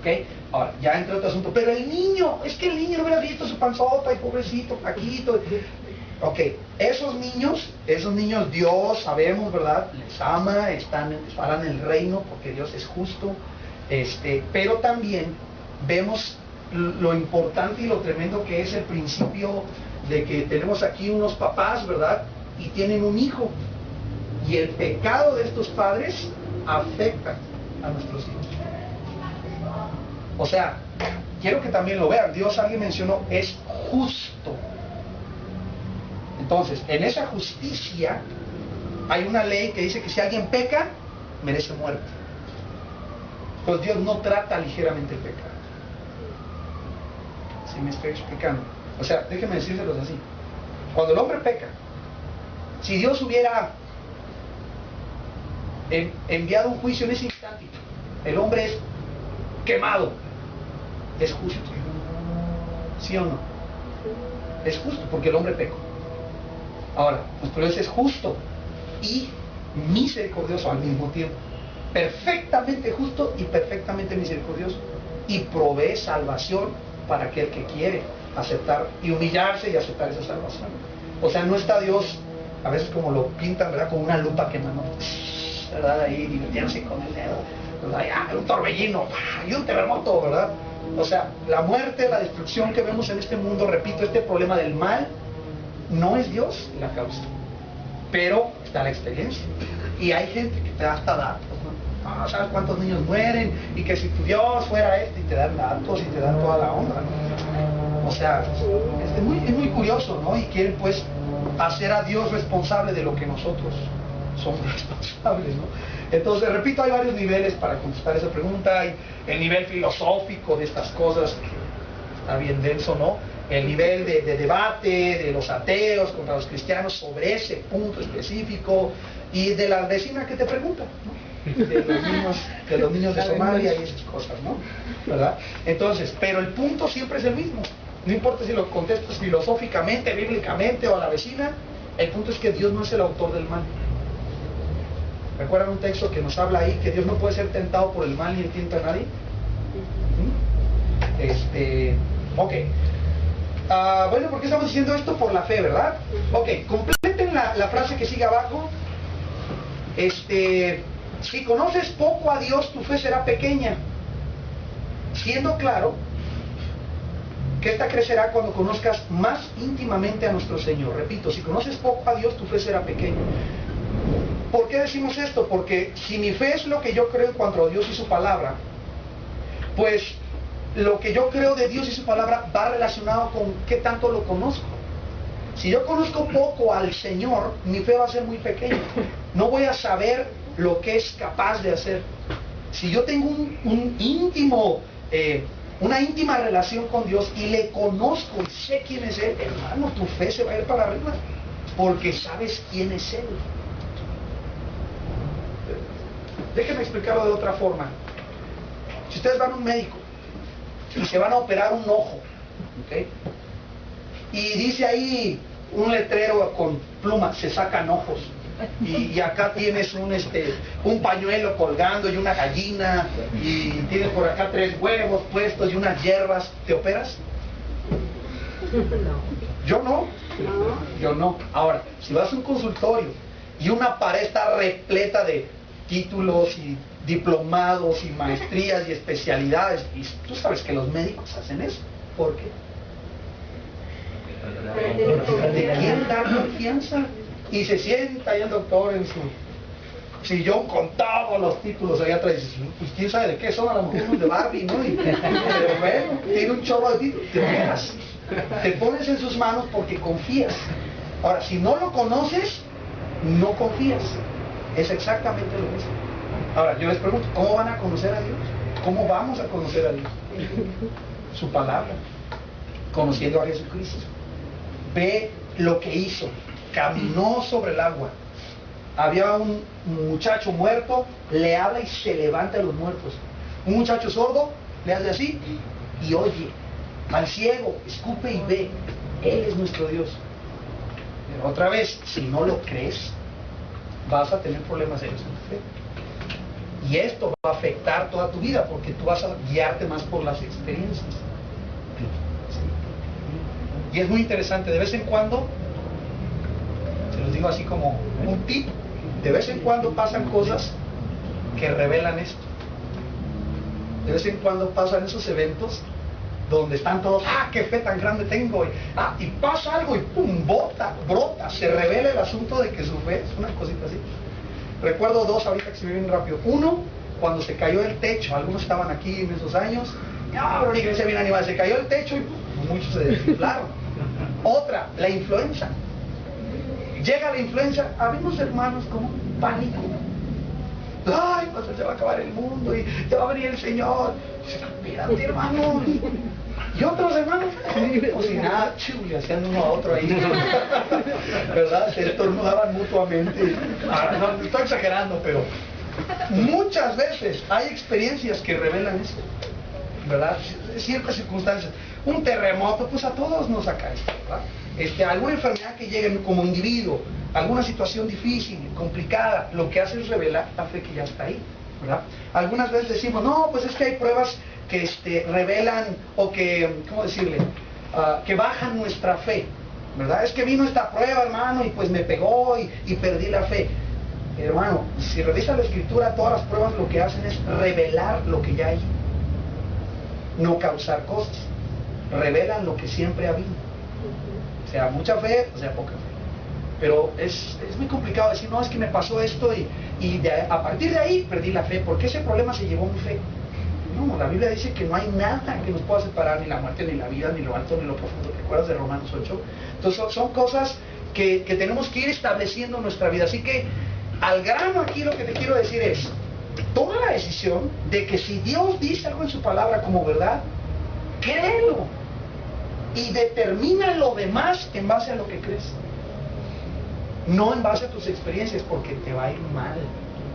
¿Ok? Ahora, ya entra otro asunto. Pero el niño, es que el niño no hubiera visto su panzota y pobrecito, flaquito. Ok, esos niños Dios, sabemos, ¿verdad? Les ama, estarán en el reino porque Dios es justo. Pero también vemos lo importante y lo tremendo que es el principio de que tenemos aquí unos papás, ¿verdad? Y tienen un hijo. Y el pecado de estos padres afecta a nuestros hijos. O sea, quiero que también lo vean. Dios, alguien mencionó, es justo. Entonces, en esa justicia hay una ley que dice que si alguien peca, merece muerte. Pues Dios no trata ligeramente el pecado. ¿Sí me estoy explicando? O sea, déjenme decírselos así. Cuando el hombre peca, si Dios hubiera enviado un juicio en ese instante, el hombre es quemado. ¿Es justo? ¿Sí o no? Es justo porque el hombre pecó. Ahora, nuestro Dios es justo y misericordioso al mismo tiempo. Perfectamente justo y perfectamente misericordioso. Y provee salvación para aquel que quiere aceptar y humillarse y aceptar esa salvación. O sea, no está Dios, a veces como lo pintan, ¿verdad? Con una lupa quemando, ¿verdad? Ahí divirtiéndose con el dedo, ¿verdad? Ya, un torbellino, y un terremoto, ¿verdad? O sea, la muerte, la destrucción que vemos en este mundo, repito, este problema del mal, no es Dios la causa, pero está la experiencia. Y hay gente que te da hasta datos, ¿no? ¿Sabes cuántos niños mueren? Y que si tu Dios fuera y te dan datos y te dan toda la onda, ¿no? O sea, es muy curioso, ¿no? Y quieren pues hacer a Dios responsable de lo que nosotros somos responsables, ¿no? Entonces, repito, hay varios niveles para contestar esa pregunta. Hay el nivel filosófico de estas cosas, que está bien denso, ¿no? El nivel de debate de los ateos contra los cristianos sobre ese punto específico, y de la vecina que te pregunta, ¿no? De los niños de Somalia y esas cosas, ¿no? ¿Verdad? Entonces, pero el punto siempre es el mismo. No importa si lo contestas filosóficamente, bíblicamente o a la vecina, el punto es que Dios no es el autor del mal. ¿Recuerdan un texto que nos habla ahí que Dios no puede ser tentado por el mal ni tienta a nadie? Ok. Bueno, ¿por qué estamos diciendo esto? Por la fe, ¿verdad? Ok, completen la frase que sigue abajo. Si conoces poco a Dios, tu fe será pequeña, siendo claro que esta crecerá cuando conozcas más íntimamente a nuestro Señor. Repito, si conoces poco a Dios, tu fe será pequeña. ¿Por qué decimos esto? Porque si mi fe es lo que yo creo en cuanto a Dios y su palabra, pues lo que yo creo de Dios y su palabra va relacionado con qué tanto lo conozco. Si yo conozco poco al Señor, mi fe va a ser muy pequeña. No voy a saber lo que es capaz de hacer. Si yo tengo una íntima relación con Dios y le conozco y sé quién es Él, hermano, tu fe se va a ir para arriba, porque sabes quién es Él. Déjenme explicarlo de otra forma. Si ustedes van a un médico y se van a operar un ojo, ¿okay? Y dice ahí un letrero con pluma, se sacan ojos, y acá tienes un pañuelo colgando y una gallina, y tienes por acá 3 huevos puestos y unas hierbas, ¿te operas? No. Yo no. Yo no. Ahora, si vas a un consultorio y una pared está repleta de títulos y diplomados y maestrías y especialidades, y tú sabes que los médicos hacen eso, ¿por qué? ¿De quién da confianza? Y se sienta ahí el doctor en su sillón con todos los títulos allá atrás, y dices, pues quién sabe de qué son, a lo mejor unos de Barbie, ¿no? Pero bueno, tiene un chorro de títulos, te pones en sus manos porque confías. Ahora, si no lo conoces, no confías. Es exactamente lo mismo. Ahora, yo les pregunto, ¿cómo van a conocer a Dios? ¿Cómo vamos a conocer a Dios? Su palabra, conociendo a Jesucristo. Ve lo que hizo, caminó sobre el agua, Había un muchacho muerto, le habla y se levanta de los muertos. Un muchacho sordo, le hace así y oye. Al ciego, escupe y ve. Él es nuestro Dios. Pero otra vez, si no lo crees, vas a tener problemas serios en tu fe. Y esto va a afectar toda tu vida, porque tú vas a guiarte más por las experiencias. Y es muy interesante, de vez en cuando, se los digo así como un tip, de vez en cuando pasan cosas que revelan esto. De vez en cuando pasan esos eventos donde están todos, qué fe tan grande tengo, y pasa algo y pum, brota, se revela el asunto de que su fe es una cosita así. Recuerdo dos ahorita que se me vienen rápido. Uno, cuando se cayó el techo, algunos estaban aquí en esos años, pero una iglesia bien animada, se cayó el techo y muchos se desinflaron. Otra, la influenza. Llega la influenza, habemos hermanos como pánico. Ay, pues se va a acabar el mundo y ya va a venir el Señor. Espérate, hermanos. Y otros hermanos, como si nada, le hacían uno a otro ahí, ¿verdad? Se estornudaban mutuamente. No estoy exagerando, pero muchas veces hay experiencias que revelan esto, ¿verdad? Ciertas circunstancias. Un terremoto, pues a todos nos saca esto, ¿verdad? Alguna enfermedad que llegue como individuo, alguna situación difícil, complicada, lo que hace es revelar la fe que ya está ahí, ¿verdad? Algunas veces decimos, no, pues es que hay pruebas que revelan o que, ¿cómo decirle? Que bajan nuestra fe, ¿verdad? Es que vino esta prueba, hermano, y pues me pegó y perdí la fe. Hermano, si revisas la Escritura, todas las pruebas lo que hacen es revelar lo que ya hay, no causar cosas. Revelan lo que siempre ha habido. O sea, mucha fe, o sea, poca fe. Pero es muy complicado decir, no, es que me pasó esto y a partir de ahí perdí la fe, porque ese problema se llevó mi fe. No, la Biblia dice que no hay nada que nos pueda separar, ni la muerte, ni la vida, ni lo alto, ni lo profundo. ¿Te acuerdas de Romanos 8? Entonces son cosas que tenemos que ir estableciendo en nuestra vida. Así que al grano aquí lo que te quiero decir es, toma la decisión de que si Dios dice algo en su palabra como verdad, créelo y determina lo demás en base a lo que crees. No en base a tus experiencias, porque te va a ir mal.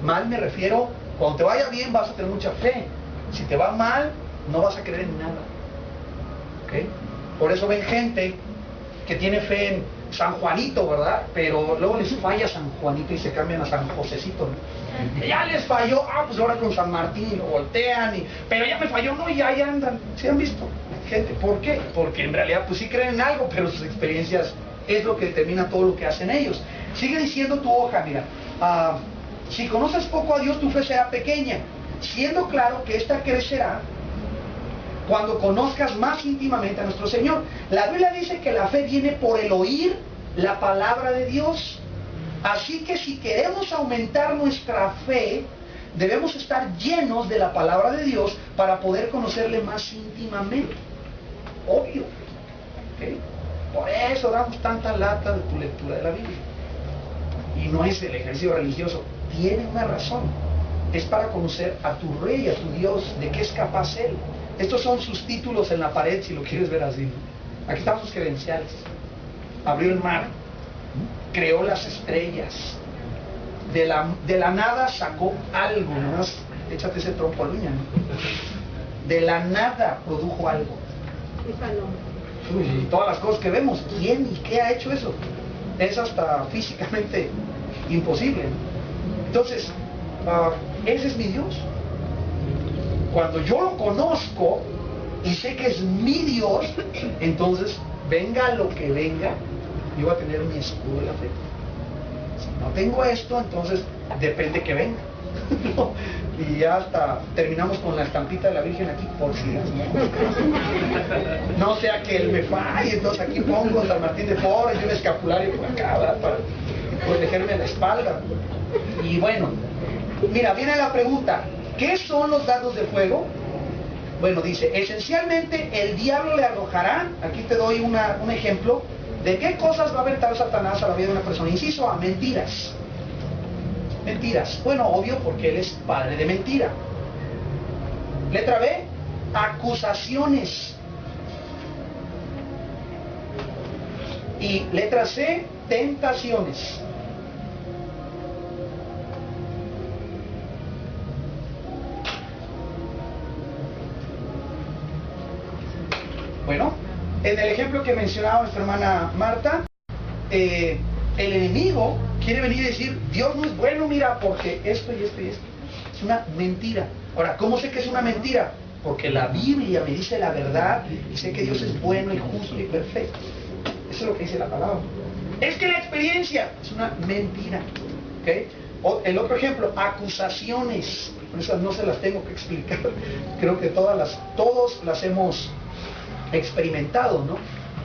Mal me refiero, cuando te vaya bien vas a tener mucha fe. Si te va mal, no vas a creer en nada. ¿Okay? Por eso ven gente que tiene fe en San Juanito, ¿verdad? Pero luego les falla San Juanito y se cambian a San Josecito, ¿no? Ya les falló, pues ahora con San Martín y lo voltean, pero ya me falló, no, y ahí andan. ¿Sí han visto? Gente, ¿por qué? Porque en realidad pues sí creen en algo, pero sus experiencias es lo que determina todo lo que hacen ellos. Sigue diciendo tu hoja, mira, si conoces poco a Dios, tu fe será pequeña, siendo claro que ésta crecerá cuando conozcas más íntimamente a nuestro Señor. La Biblia dice que la fe viene por el oír la palabra de Dios. Así que si queremos aumentar nuestra fe, debemos estar llenos de la palabra de Dios para poder conocerle más íntimamente. Obvio. ¿Okay? Por eso damos tanta lata de tu lectura de la Biblia. Y no es el ejercicio religioso. Tiene una razón. Es para conocer a tu Rey, a tu Dios, de qué es capaz Él. Estos son sus títulos en la pared, si lo quieres ver así. Aquí están sus credenciales. Abrió el mar, creó las estrellas, de la nada sacó algo, ¿no? Échate ese trompo a luña, ¿no? De la nada produjo algo. Y todas las cosas que vemos, ¿quién y qué ha hecho eso? Es hasta físicamente imposible, ¿no? Entonces, ese es mi Dios. Cuando yo lo conozco y sé que es mi Dios, entonces venga lo que venga, yo voy a tener mi escudo de la fe. Si no tengo esto, entonces depende que venga. Y ya hasta terminamos con la estampita de la Virgen aquí, por si no sea que él me falle, entonces aquí pongo San Martín de Porres y un escapulario por acá, ¿verdad? Para protegerme la espalda. Y bueno, mira, viene la pregunta, ¿qué son los dardos de fuego? Bueno, dice, esencialmente el diablo le arrojará, aquí te doy un ejemplo, de qué cosas va a aventar Satanás a la vida de una persona. Inciso A, mentiras. Mentiras. Bueno, obvio, porque él es padre de mentira. Letra B, acusaciones. Y letra C, tentaciones. En el ejemplo que mencionaba nuestra hermana Marta, el enemigo quiere venir y decir, Dios no es bueno, mira, porque esto y esto y esto. Es una mentira. Ahora, ¿cómo sé que es una mentira? Porque la Biblia me dice la verdad y sé que Dios es bueno y justo y perfecto. Eso es lo que dice la palabra. Es que la experiencia es una mentira. ¿Okay? El otro ejemplo, acusaciones. Esas no se las tengo que explicar. Creo que todos las hemos experimentado, ¿no?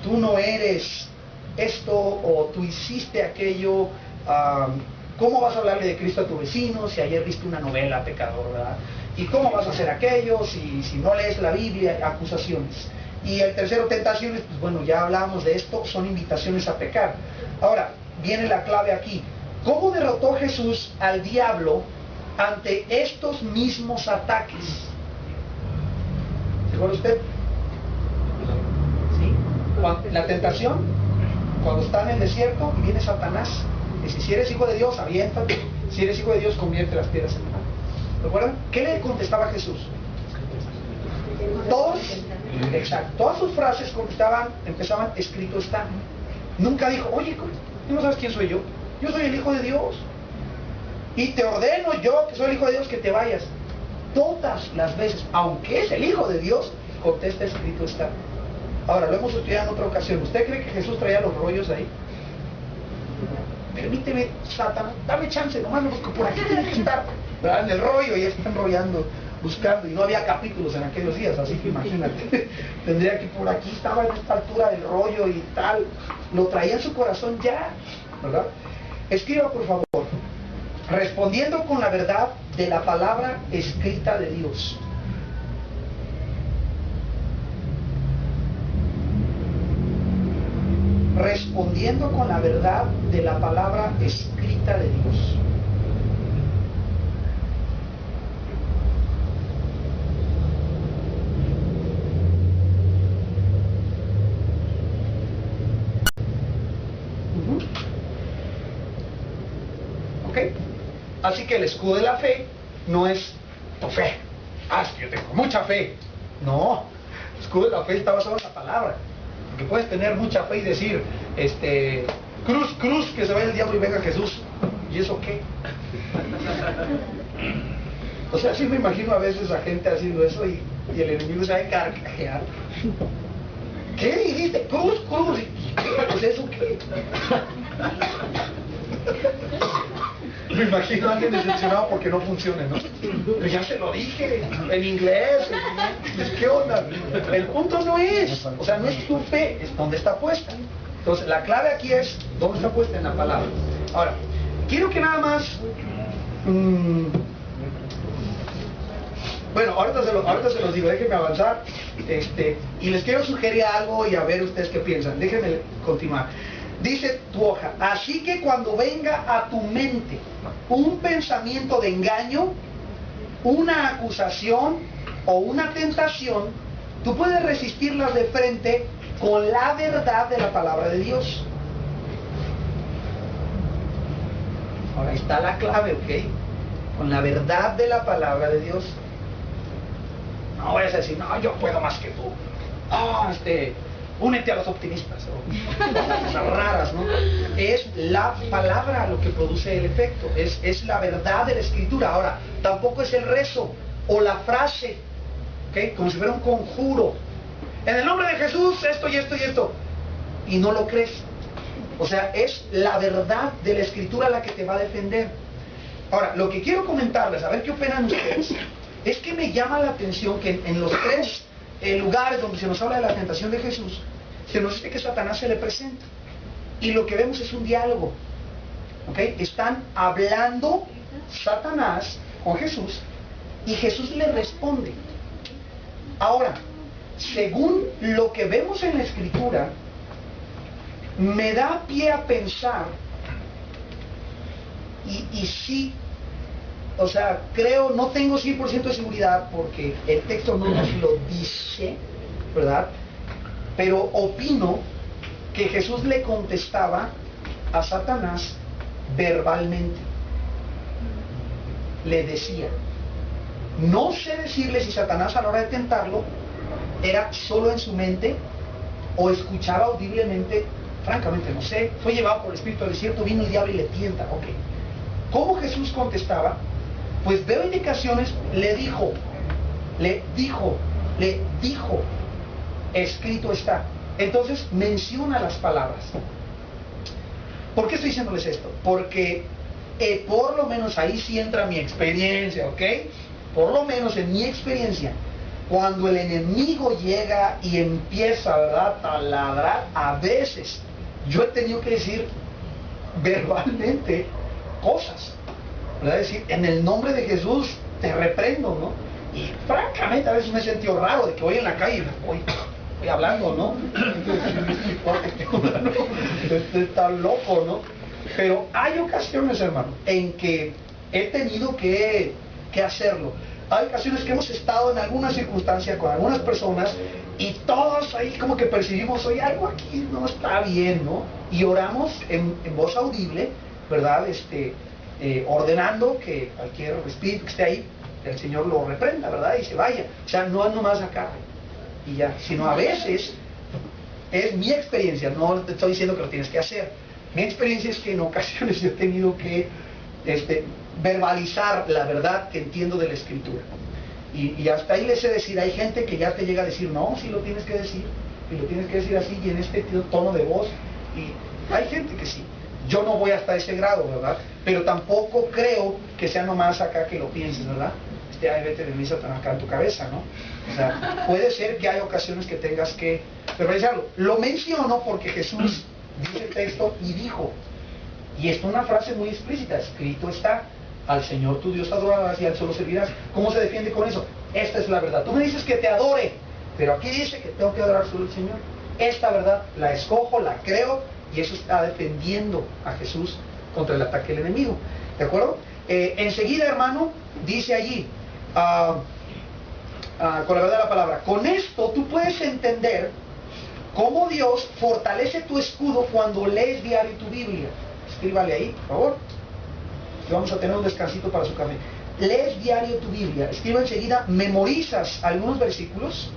Tú no eres esto o tú hiciste aquello. ¿Cómo vas a hablarle de Cristo a tu vecino si ayer viste una novela, pecador, ¿verdad? ¿Y cómo vas a hacer aquello si no lees la Biblia? Acusaciones. Y el tercero, tentaciones, pues bueno, ya hablamos de esto, son invitaciones a pecar. Ahora, viene la clave aquí. ¿Cómo derrotó Jesús al diablo ante estos mismos ataques? ¿Se acuerda usted? ¿Sí? La tentación, cuando está en el desierto y viene Satanás, dice, si eres hijo de Dios, aviéntate. Si eres hijo de Dios, convierte las piedras en pan. ¿Recuerdan? ¿Qué le contestaba Jesús? Todas sus frases empezaban, escrito está. Nunca dijo, oye, ¿tú no sabes quién soy yo? Yo soy el Hijo de Dios. Y te ordeno yo, que soy el Hijo de Dios, que te vayas. Todas las veces, aunque es el Hijo de Dios, contesta, escrito está. Ahora, lo hemos estudiado en otra ocasión. ¿Usted cree que Jesús traía los rollos ahí? Permíteme, Satanás, dame chance, nomás lo busco por aquí, tiene que estar, ¿verdad? En el rollo, y está enrollando, buscando, y no había capítulos en aquellos días, así que imagínate, tendría que por aquí, estaba en esta altura del rollo y tal, lo traía en su corazón ya, ¿verdad? Escriba, por favor, respondiendo con la verdad de la palabra escrita de Dios. Respondiendo con la verdad de la palabra escrita de Dios. ¿Ok? Así que el escudo de la fe no es tu fe. Es que yo tengo mucha fe. No, el escudo de la fe está basado en la palabra. Que puedes tener mucha fe y decir, cruz, cruz, que se vaya el diablo y venga Jesús. ¿Y eso qué? O sea, sí me imagino a veces a gente haciendo eso y el enemigo se va a carcajear. ¿Qué dijiste? Cruz, cruz. Pues eso qué. Me imagino a alguien decepcionado porque no funciona, ¿no? Pero ya se lo dije, en inglés, ¿qué onda? El punto no es, o sea, no es tu fe, es dónde está puesta. Entonces, la clave aquí es dónde está puesta en la palabra. Ahora, quiero que nada más, bueno, ahorita se los digo, déjenme avanzar, y les quiero sugerir algo y a ver ustedes qué piensan. Déjenme continuar. Dice tu hoja, así que cuando venga a tu mente un pensamiento de engaño, una acusación o una tentación, tú puedes resistirlas de frente con la verdad de la palabra de Dios. Ahora está la clave, ¿ok? Con la verdad de la palabra de Dios. No vayas a decir, no, yo puedo más que tú. Únete a los optimistas, o cosas raras, ¿no? Es la palabra lo que produce el efecto, es la verdad de la escritura. Ahora, tampoco es el rezo o la frase, ¿ok? Como si fuera un conjuro. En el nombre de Jesús, esto y esto y esto. Y no lo crees. O sea, es la verdad de la escritura la que te va a defender. Ahora, lo que quiero comentarles, a ver qué opinan ustedes, es que me llama la atención que en los tres lugares donde se nos habla de la tentación de Jesús, se nos dice que Satanás se le presenta. Y lo que vemos es un diálogo. ¿Ok? Están hablando Satanás con Jesús y Jesús le responde. Ahora, según lo que vemos en la Escritura, me da pie a pensar, y sí, o sea, creo, no tengo 100% de seguridad porque el texto no nos lo dice, ¿verdad? Pero opino que Jesús le contestaba a Satanás verbalmente. Le decía. No sé decirle si Satanás a la hora de tentarlo era solo en su mente o escuchaba audiblemente, francamente no sé, fue llevado por el Espíritu al desierto, vino el diablo y le tienta, ok. ¿Cómo Jesús contestaba? Pues veo indicaciones, le dijo, escrito está. Entonces menciona las palabras. ¿Por qué estoy diciéndoles esto? Porque por lo menos ahí sí entra mi experiencia, ¿ok? Por lo menos en mi experiencia, cuando el enemigo llega y empieza, ¿verdad?, a ladrar, a veces yo he tenido que decir verbalmente cosas, ¿verdad? Decir, en el nombre de Jesús te reprendo, ¿no? Y francamente a veces me he sentido raro de que voy en la calle y voy hablando, ¿no? Este está loco, ¿no? Pero hay ocasiones, hermano, en que he tenido que hacerlo. Hay ocasiones que hemos estado en alguna circunstancia con algunas personas y todos ahí como que percibimos, oye, algo aquí no está bien, ¿no? Y oramos en voz audible, ¿verdad? Ordenando que cualquier espíritu que esté ahí, el Señor lo reprenda, ¿verdad? Y se vaya. O sea, no es nomás acá y ya, sino a veces, es mi experiencia, no te estoy diciendo que lo tienes que hacer. Mi experiencia es que en ocasiones yo he tenido que verbalizar la verdad que entiendo de la Escritura. Y hasta ahí les sé decir, hay gente que ya te llega a decir, no, si lo tienes que decir, y lo tienes que decir así, y en este tono de voz, y hay gente que sí. Yo no voy hasta ese grado, ¿verdad? Pero tampoco creo que sea nomás acá que lo pienses, ¿verdad? Ay, vete de misa tan acá en tu cabeza, ¿no? O sea, puede ser que hay ocasiones que tengas que verbalizarlo. Lo menciono porque Jesús dice el texto y dijo, y esto es una frase muy explícita, escrito está, al Señor tu Dios adorarás y al solo servirás. ¿Cómo se defiende con eso? Esta es la verdad. Tú me dices que te adore, pero aquí dice que tengo que adorar solo al Señor. Esta verdad la escojo, la creo, y eso está defendiendo a Jesús contra el ataque del enemigo. ¿De acuerdo? Enseguida, hermano, dice allí, con la verdad de la palabra, con esto tú puedes entender cómo Dios fortalece tu escudo cuando lees diario tu Biblia. Escríbale ahí, por favor. Y vamos a tener un descansito para su café. Lees diario tu Biblia. Escriba enseguida, memorizas algunos versículos.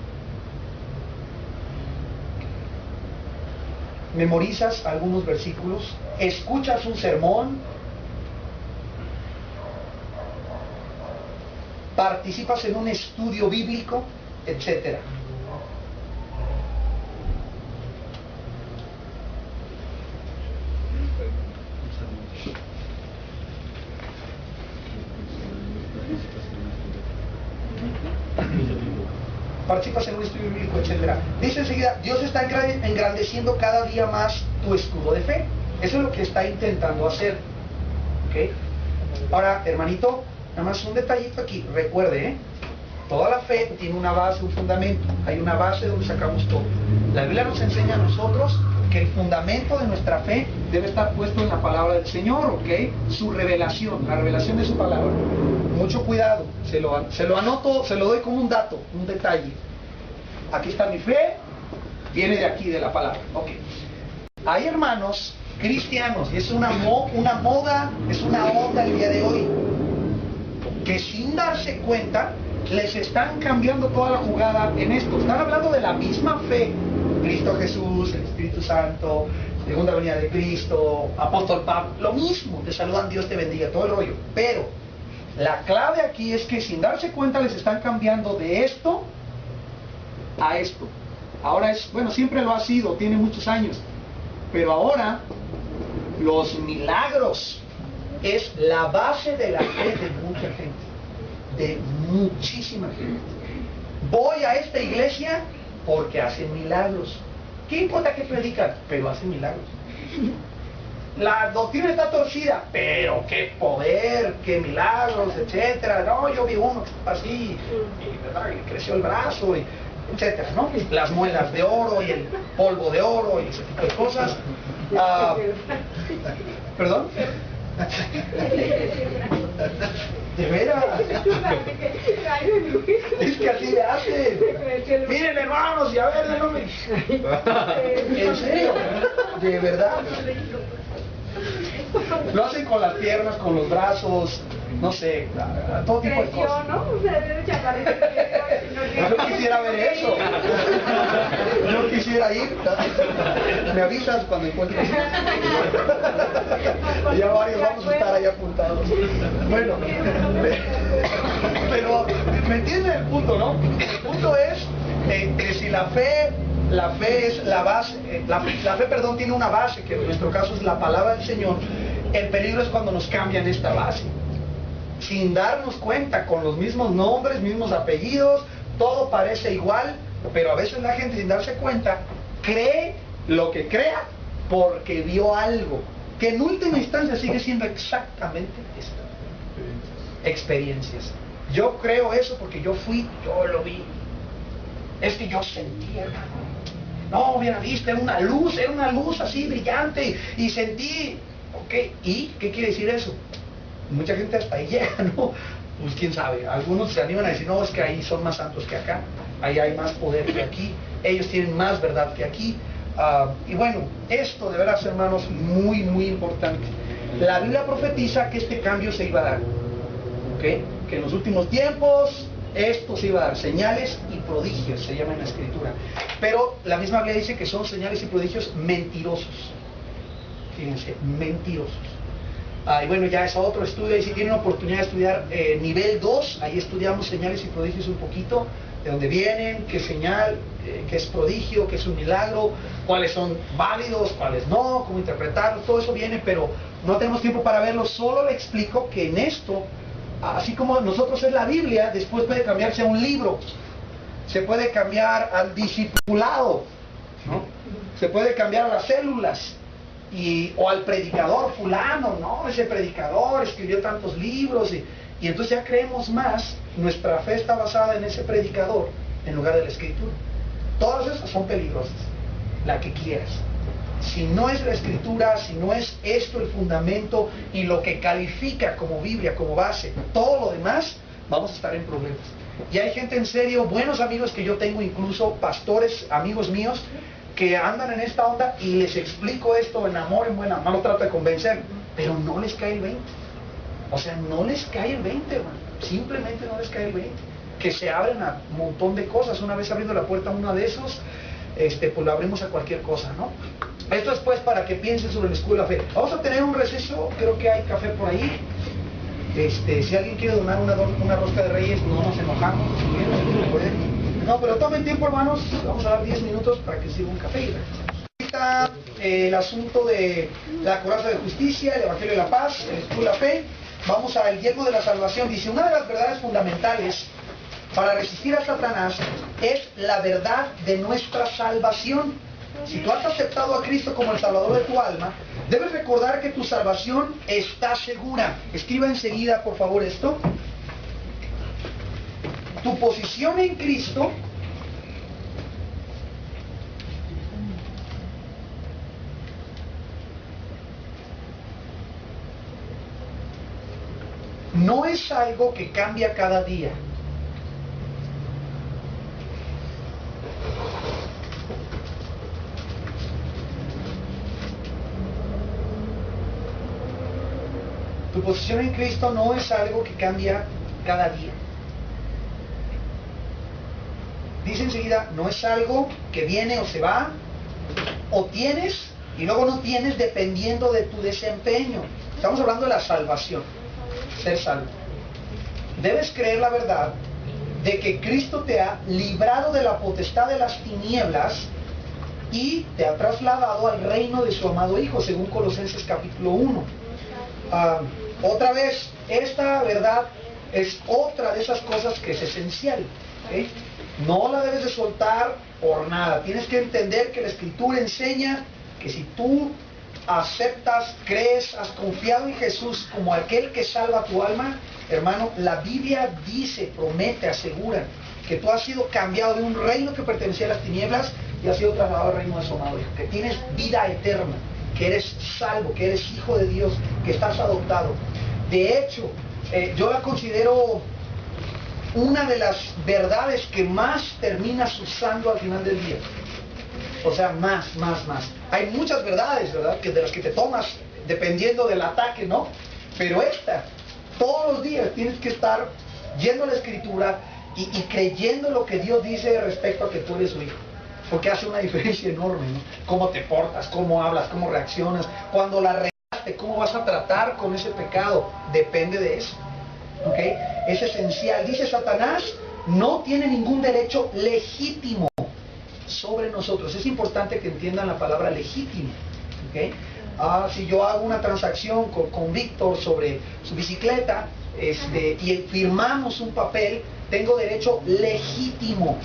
Memorizas algunos versículos. Escuchas un sermón. Participas en un estudio bíblico, etcétera. Participas en un estudio bíblico, etcétera. Dice enseguida, Dios está engrandeciendo cada día más tu escudo de fe. Eso es lo que está intentando hacer. ¿Ok? Ahora, hermanito, nada más un detallito aquí. Recuerde, toda la fe tiene una base, un fundamento. Hay una base donde sacamos todo. La Biblia nos enseña a nosotros que el fundamento de nuestra fe debe estar puesto en la palabra del Señor, ¿ok? Su revelación, la revelación de su palabra. Mucho cuidado, se lo anoto, se lo doy como un dato, un detalle. Aquí está mi fe, viene de aquí, de la palabra, ¿ok? Hay hermanos cristianos, y es una moda, es una onda el día de hoy, que sin darse cuenta, les están cambiando toda la jugada en esto. Están hablando de la misma fe. Cristo Jesús, el Espíritu Santo, segunda venida de Cristo, apóstol Pablo, lo mismo, te saludan, Dios te bendiga, todo el rollo. Pero la clave aquí es que sin darse cuenta les están cambiando de esto a esto. Ahora es, bueno, siempre lo ha sido, tiene muchos años, pero ahora los milagros es la base de la fe de mucha gente, de muchísima gente. Voy a esta iglesia porque hacen milagros. ¿Qué importa que predican? Pero hacen milagros. La doctrina está torcida, pero qué poder, qué milagros, etcétera. No, yo vi uno así, y, ¿verdad?, y creció el brazo, y, etcétera, ¿no? Las muelas de oro y el polvo de oro y ese tipo de cosas. ¿Perdón? De veras. Es que así le hacen. Miren, hermanos, y a ver, en serio, de verdad. Lo hacen con las piernas, con los brazos, no sé, a todo tipo de Creció, cosas. ¿no? O sea, de chaparrito creció. Yo quisiera ver eso. Yo quisiera ir. Me avisas cuando encuentres. Ya varios vamos a estar ahí apuntados. Bueno, pero ¿me entienden el punto, no? El punto es que si la fe es la base, la fe, perdón, tiene una base, que en nuestro caso es la palabra del Señor. El peligro es cuando nos cambian esta base, sin darnos cuenta, con los mismos nombres, mismos apellidos, todo parece igual, pero a veces la gente, sin darse cuenta, cree lo que crea porque vio algo, que en última instancia sigue siendo exactamente esto: experiencias. Yo creo eso porque yo fui, yo lo vi. Es que yo sentí, hermano. No, mira, viste, era una luz así brillante y sentí. Ok, ¿y qué quiere decir eso? Mucha gente hasta ahí llega, ¿no? Pues quién sabe, algunos se animan a decir, no, es que ahí son más santos que acá, ahí hay más poder que aquí, ellos tienen más verdad que aquí. Y bueno, esto de veras, hermanos, muy, muy importante. La Biblia profetiza que este cambio se iba a dar, ¿ok? Que en los últimos tiempos esto se iba a dar, señales y prodigios, se llama en la Escritura. Pero la misma Biblia dice que son señales y prodigios mentirosos. Fíjense, mentirosos. Y bueno, ya es otro estudio, y si tienen oportunidad de estudiar nivel 2, ahí estudiamos señales y prodigios un poquito, de dónde vienen, qué señal, qué es prodigio, qué es un milagro, cuáles son válidos, cuáles no, cómo interpretarlo, todo eso viene, pero no tenemos tiempo para verlo. Solo le explico que en esto, así como nosotros es la Biblia, después puede cambiarse a un libro, se puede cambiar al discipulado, ¿no? Se puede cambiar a las células, o al predicador fulano, ¿no? Ese predicador escribió tantos libros, y entonces ya creemos más, nuestra fe está basada en ese predicador en lugar de la Escritura. Todas esas son peligrosas, la que quieras. Si no es la Escritura, si no es esto el fundamento y lo que califica como Biblia, como base, todo lo demás, vamos a estar en problemas. Y hay gente en serio, buenos amigos que yo tengo, incluso pastores, amigos míos, que andan en esta onda y les explico esto en amor, en buena, no lo trato de convencer, pero no les cae el 20. O sea, no les cae el 20, hermano. Simplemente no les cae el 20. Que se abren a un montón de cosas. Una vez abriendo la puerta a uno de esos, pues lo abrimos a cualquier cosa, ¿no? Esto es pues para que piensen sobre el escudo de la fe. Vamos a tener un receso, creo que hay café por ahí. Si alguien quiere donar una rosca de Reyes, no nos enojamos, si pueden. No, pero tomen tiempo, hermanos, vamos a dar 10 minutos para que sirva un café. Ahorita el asunto de la coraza de justicia, el Evangelio de la paz, el escudo de la fe. Vamos al yelmo de la salvación. Dice, una de las verdades fundamentales para resistir a Satanás es la verdad de nuestra salvación. Si tú has aceptado a Cristo como el Salvador de tu alma, debes recordar que tu salvación está segura. Escriba enseguida, por favor, esto. Tu posición en Cristo no es algo que cambia cada día. Tu posición en Cristo no es algo que cambia cada día. Dice enseguida, no es algo que viene o se va, o tienes y luego no tienes dependiendo de tu desempeño. Estamos hablando de la salvación, ser salvo. Debes creer la verdad de que Cristo te ha librado de la potestad de las tinieblas y te ha trasladado al reino de su amado Hijo, según Colosenses capítulo 1. Otra vez, esta verdad es otra de esas cosas que es esencial, ¿okay? No la debes de soltar por nada. Tienes que entender que la Escritura enseña que si tú aceptas, crees, has confiado en Jesús como aquel que salva tu alma, hermano, la Biblia dice, promete, asegura que tú has sido cambiado de un reino que pertenecía a las tinieblas y has sido trasladado al reino de su amado Hijo, que tienes vida eterna, que eres salvo, que eres hijo de Dios, que estás adoptado. De hecho, yo la considero una de las verdades que más terminas usando al final del día. O sea, más. Hay muchas verdades, ¿verdad?, que de las que te tomas dependiendo del ataque, ¿no? Pero esta Todos los días tienes que estar yendo a la Escritura y creyendo lo que Dios dice respecto a que tú eres su hijo. Porque hace una diferencia enorme, ¿no? Cómo te portas, cómo hablas, cómo reaccionas. Cuando la regaste, cómo vas a tratar con ese pecado, depende de eso. ¿Ok? Es esencial. Dice Satanás, no tiene ningún derecho legítimo sobre nosotros. Es importante que entiendan la palabra legítimo. ¿Ok? Si yo hago una transacción con Víctor sobre su bicicleta y firmamos un papel, tengo derecho legítimo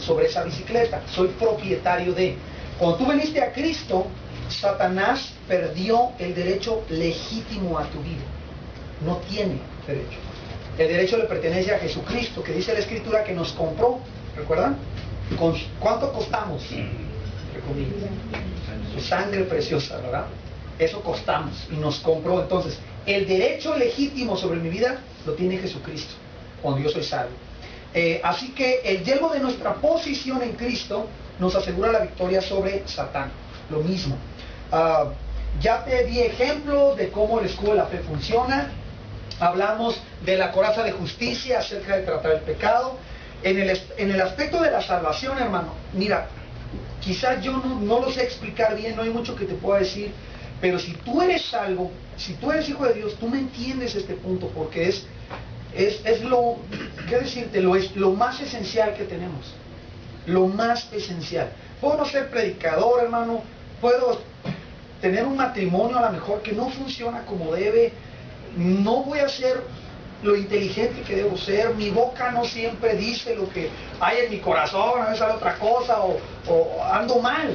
sobre esa bicicleta. Soy propietario de. Cuando tú viniste a Cristo, Satanás perdió el derecho legítimo a tu vida. No tiene derecho. El derecho le pertenece a Jesucristo, que dice la Escritura que nos compró. ¿Recuerdan? ¿Cuánto costamos? Su sangre preciosa, ¿verdad? Eso costamos y nos compró. Entonces, el derecho legítimo sobre mi vida lo tiene Jesucristo, cuando yo soy salvo. Así que el yelmo de nuestra posición en Cristo nos asegura la victoria sobre Satán. Lo mismo. Ya te di ejemplos de cómo el escudo de la fe funciona. Hablamos de la coraza de justicia acerca de tratar el pecado. En el aspecto de la salvación, hermano, mira, quizás yo no lo sé explicar bien, no hay mucho que te pueda decir, pero si tú eres salvo, si tú eres hijo de Dios, tú me entiendes este punto, porque es lo, ¿qué decirte? Lo más esencial que tenemos. Lo más esencial. Puedo no ser predicador, hermano, puedo tener un matrimonio a lo mejor que no funciona como debe, no voy a ser lo inteligente que debo ser, mi boca no siempre dice lo que hay en mi corazón, a veces hay otra cosa, o ando mal.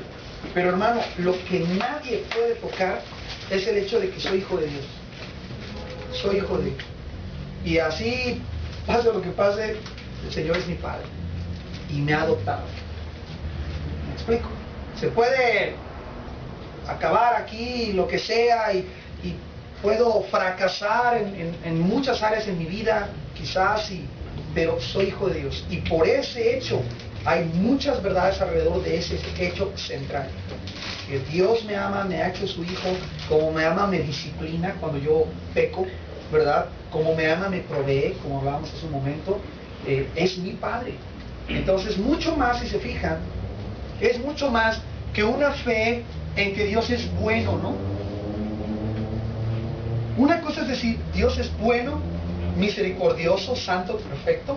Pero hermano, lo que nadie puede tocar es el hecho de que soy hijo de Dios. Soy hijo de Dios. Y así, pase lo que pase, el Señor es mi Padre. Y me ha adoptado. ¿Me explico? Se puede acabar aquí lo que sea y puedo fracasar en muchas áreas en mi vida, quizás, pero soy hijo de Dios. Y por ese hecho hay muchas verdades alrededor de ese hecho central. Que Dios me ama, me ha hecho su hijo, como me ama me disciplina cuando yo peco, ¿verdad? Como me ama me provee, como hablábamos hace un momento, es mi Padre. Entonces, mucho más, si se fijan, es mucho más que una fe en que Dios es bueno, ¿no? Una cosa es decir, Dios es bueno, misericordioso, santo, perfecto.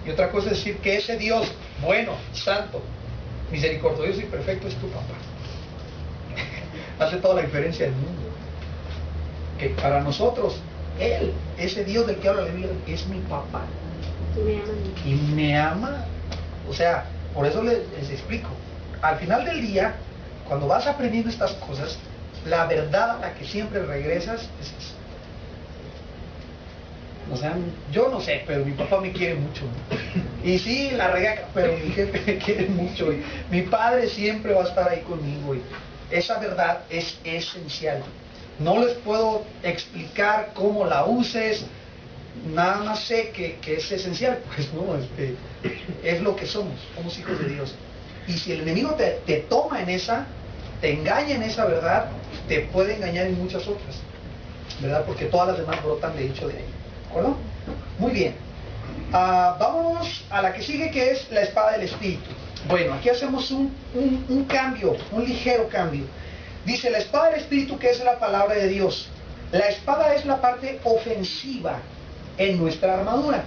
Y otra cosa es decir que ese Dios bueno, santo, misericordioso y perfecto es tu papá. Hace toda la diferencia del mundo. Que para nosotros, Él, ese Dios del que habla la Biblia, es mi papá. Y me ama. O sea, por eso les explico. Al final del día, cuando vas aprendiendo estas cosas, la verdad a la que siempre regresas es eso. O sea, yo no sé, pero mi papá me quiere mucho. Y sí, la regaca, pero mi jefe me quiere mucho. Y mi padre siempre va a estar ahí conmigo. Y esa verdad es esencial. No les puedo explicar cómo la uses. Nada más sé que es esencial. Pues no, es lo que somos hijos de Dios. Y si el enemigo te toma en esa, te engaña en esa verdad, te puede engañar en muchas otras, ¿verdad? Porque todas las demás brotan de hecho de ahí. ¿De acuerdo? Muy bien. Vamos a la que sigue, que es la espada del Espíritu. Bueno, aquí hacemos un cambio, un ligero cambio. Dice la espada del Espíritu, que es la palabra de Dios. La espada es la parte ofensiva en nuestra armadura.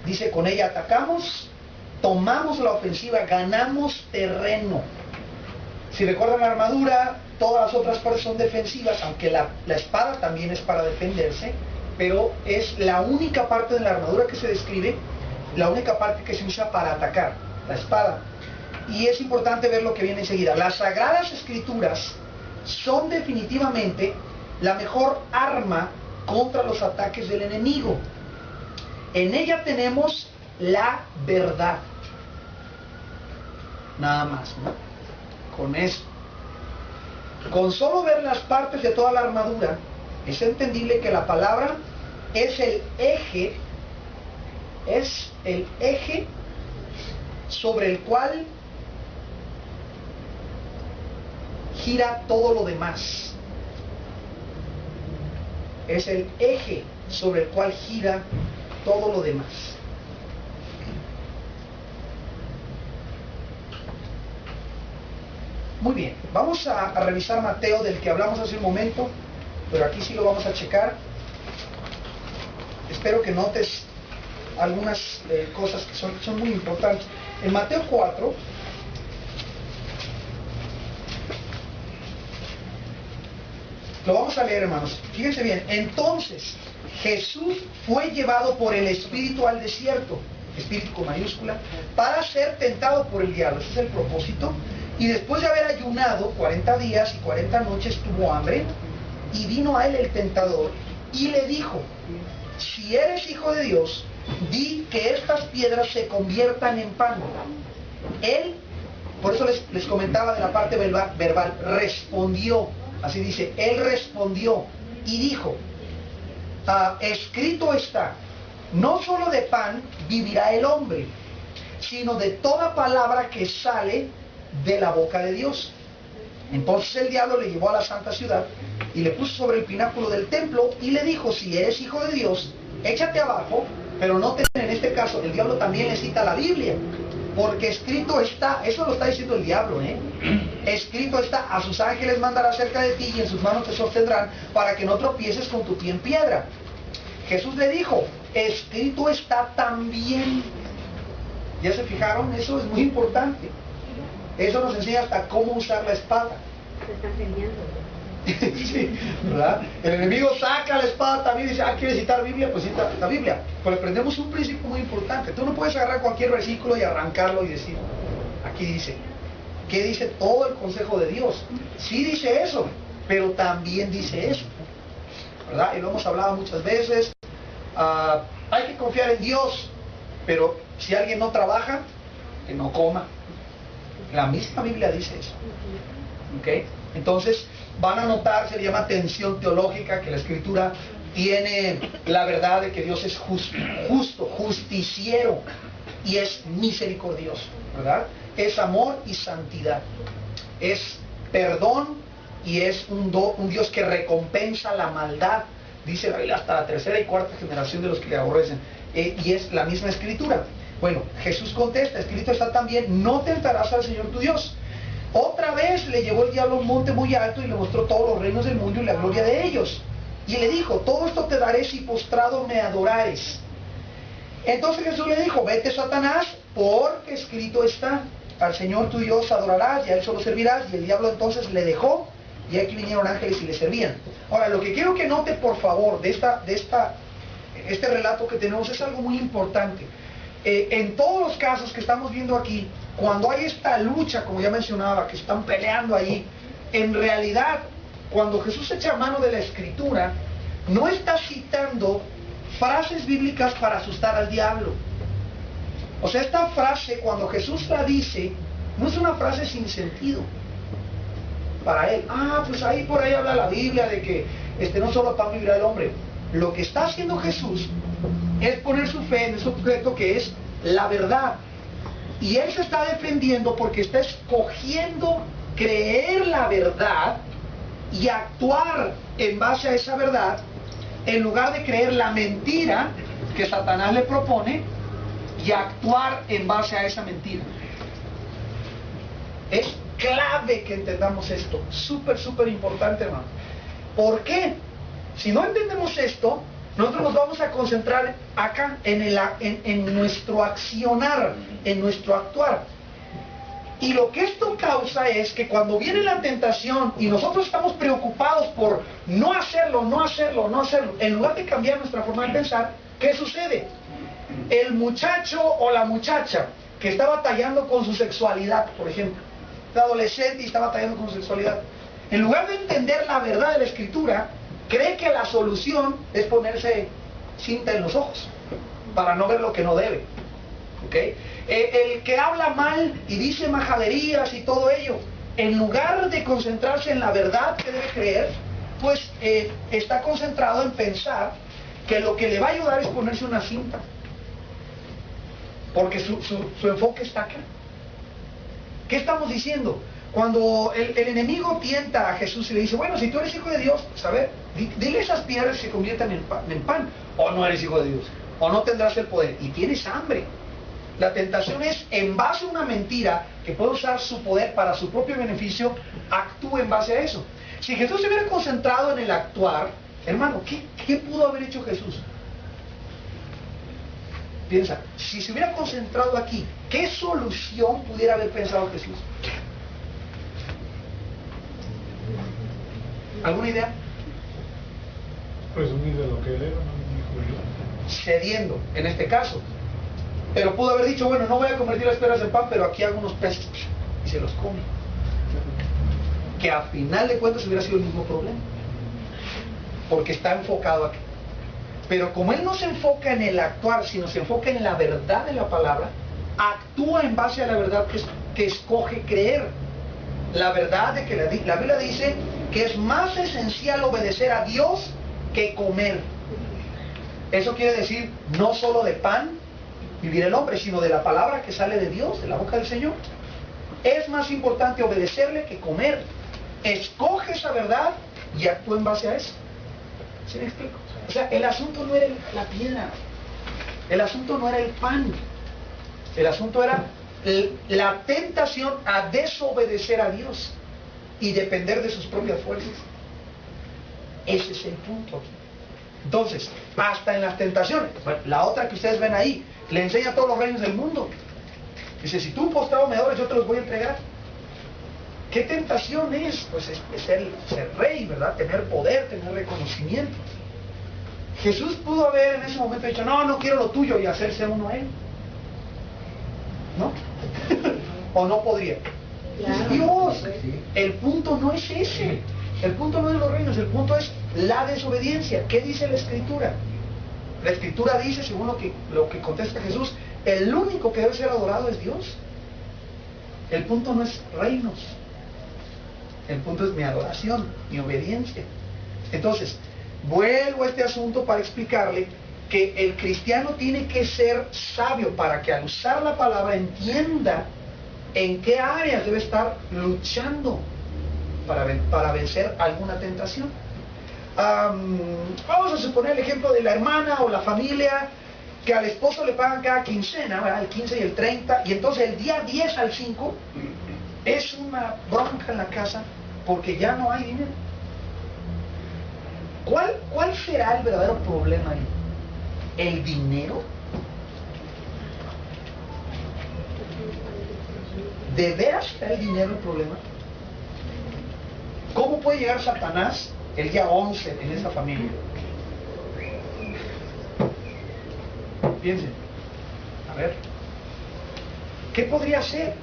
Dice, con ella atacamos, tomamos la ofensiva, ganamos terreno. Si recuerdan la armadura, todas las otras partes son defensivas, aunque la espada también es para defenderse, pero es la única parte de la armadura que se describe, la única parte que se usa para atacar, la espada. Y es importante ver lo que viene enseguida. Las Sagradas Escrituras son definitivamente la mejor arma contra los ataques del enemigo. En ella tenemos la verdad. Nada más, ¿no? Con eso. Con solo ver las partes de toda la armadura, es entendible que la palabra es el eje sobre el cual gira todo lo demás. es el eje sobre el cual gira todo lo demás. Muy bien, vamos a revisar Mateo, del que hablamos hace un momento, pero aquí sí lo vamos a checar. Espero que notes algunas cosas que son muy importantes. En Mateo 4, lo vamos a leer, hermanos. Fíjense bien. Entonces, Jesús fue llevado por el Espíritu al desierto, Espíritu con mayúscula, para ser tentado por el diablo. Ese es el propósito. Y después de haber ayunado 40 días y 40 noches, tuvo hambre, y vino a él el tentador, y le dijo: si eres hijo de Dios, di que estas piedras se conviertan en pan. Él, por eso les comentaba de la parte verbal, respondió. Así dice, él respondió y dijo: escrito está, no solo de pan vivirá el hombre, sino de toda palabra que sale de la boca de Dios. Entonces el diablo le llevó a la santa ciudad y le puso sobre el pináculo del templo y le dijo: si eres hijo de Dios, échate abajo. Pero noten, en este caso el diablo también le cita la Biblia, porque escrito está, eso lo está diciendo el diablo, escrito está: a sus ángeles mandará cerca de ti y en sus manos te sostendrán para que no tropieces con tu pie en piedra. Jesús le dijo: escrito está también. ¿Ya se fijaron? Eso es muy importante. Eso nos enseña hasta cómo usar la espada. Se están peleando. Sí, ¿verdad? El enemigo saca la espada también y dice: ¿quieres citar Biblia? Pues cita la Biblia. Pero aprendemos un principio muy importante. Tú no puedes agarrar cualquier versículo y arrancarlo y decir: aquí dice. ¿Qué dice todo el consejo de Dios? Sí dice eso, pero también dice eso, ¿verdad? Y lo hemos hablado muchas veces. Hay que confiar en Dios, pero si alguien no trabaja, que no coma. La misma Biblia dice eso. ¿Ok? Entonces, van a notar, se le llama tensión teológica, que la Escritura tiene la verdad de que Dios es justo, justiciero, y es misericordioso, ¿verdad? Es amor y santidad, es perdón, y es un Dios que recompensa la maldad, dice la Biblia, hasta la tercera y cuarta generación de los que le aborrecen, y es la misma Escritura. Bueno, Jesús contesta: escrito está también, no tentarás al Señor tu Dios. Otra vez le llevó el diablo a un monte muy alto y le mostró todos los reinos del mundo y la gloria de ellos. Y le dijo: todo esto te daré si postrado me adorares. Entonces Jesús le dijo: vete, Satanás, porque escrito está, al Señor tu Dios adorarás y a Él solo servirás. Y el diablo entonces le dejó, y aquí vinieron ángeles y le servían. Ahora, lo que quiero que note, por favor, de este relato que tenemos, es algo muy importante. En todos los casos que estamos viendo aquí, cuando hay esta lucha, como ya mencionaba, que están peleando ahí, en realidad, cuando Jesús echa mano de la Escritura, no está citando frases bíblicas para asustar al diablo. O sea, esta frase, cuando Jesús la dice, no es una frase sin sentido para él. Pues ahí por ahí habla la Biblia de que no solo pan vivirá el hombre. Lo que está haciendo Jesús es poner su fe en ese objeto que es la verdad. Y él se está defendiendo porque está escogiendo creer la verdad y actuar en base a esa verdad, en lugar de creer la mentira que Satanás le propone y actuar en base a esa mentira. Es clave que entendamos esto, súper importante, hermano. ¿Por qué? Si no entendemos esto, nosotros nos vamos a concentrar acá en nuestro accionar, en nuestro actuar. Y lo que esto causa es que cuando viene la tentación y nosotros estamos preocupados por no hacerlo, en lugar de cambiar nuestra forma de pensar, ¿qué sucede? El muchacho o la muchacha que está batallando con su sexualidad, por ejemplo, es adolescente y está batallando con su sexualidad, en lugar de entender la verdad de la Escritura, cree que la solución es ponerse cinta en los ojos para no ver lo que no debe. ¿Okay? El que habla mal y dice majaderías y todo ello, en lugar de concentrarse en la verdad que debe creer, pues está concentrado en pensar que lo que le va a ayudar es ponerse una cinta, porque su enfoque está acá. ¿Qué estamos diciendo? Cuando el enemigo tienta a Jesús y le dice, bueno, si tú eres hijo de Dios, pues a ver, dile a esas piedras que se conviertan en pan, o no eres hijo de Dios, o no tendrás el poder, y tienes hambre. La tentación es, en base a una mentira, que puede usar su poder para su propio beneficio, actúa en base a eso. Si Jesús se hubiera concentrado en el actuar, hermano, ¿qué pudo haber hecho Jesús? Piensa, si se hubiera concentrado aquí, ¿qué solución pudiera haber pensado Jesús? ¿Alguna idea? Presumir de lo que él era, ¿no? Cediendo, en este caso. Pero pudo haber dicho, bueno, no voy a convertir las piedras en pan, pero aquí hago unos peces y se los come. Que a final de cuentas hubiera sido el mismo problema. Porque está enfocado aquí. Pero como él no se enfoca en el actuar, sino se enfoca en la verdad de la palabra, actúa en base a la verdad que escoge creer. La verdad de que la Biblia dice que es más esencial obedecer a Dios que comer. Eso quiere decir no solo de pan vivir el hombre, sino de la palabra que sale de Dios, de la boca del Señor. Es más importante obedecerle que comer. Escoge esa verdad y actúa en base a eso. ¿Sí me explico? O sea, el asunto no era la piedra, el asunto no era el pan, el asunto era la tentación a desobedecer a Dios y depender de sus propias fuerzas. Ese es el punto aquí. Entonces, hasta en las tentaciones, la otra que ustedes ven ahí, le enseña todos los reinos del mundo. Dice, si tú postrado me adoras, yo te los voy a entregar. ¿Qué tentación es? Pues es ser rey, ¿verdad? Tener poder, tener reconocimiento. Jesús pudo haber en ese momento dicho, no, no quiero lo tuyo, y hacerse uno a él. ¿No? ¿O no podría? Claro. Dios, el punto no es ese. El punto no es los reinos, el punto es la desobediencia. ¿Qué dice la Escritura? La Escritura dice, según lo que contesta Jesús, el único que debe ser adorado es Dios. El punto no es reinos. El punto es mi adoración, mi obediencia. Entonces, vuelvo a este asunto para explicarle que el cristiano tiene que ser sabio para que al usar la palabra entienda en qué áreas debe estar luchando para vencer alguna tentación. Vamos a suponer el ejemplo de la hermana o la familia que al esposo le pagan cada quincena, ¿verdad? El 15 y el 30, y entonces el día 10 al 5 es una bronca en la casa porque ya no hay dinero. ¿Cuál será el verdadero problema ahí? ¿El dinero? ¿De veras será el dinero el problema? ¿Cómo puede llegar Satanás el día 11 en esa familia? Piensen, a ver, ¿qué podría hacer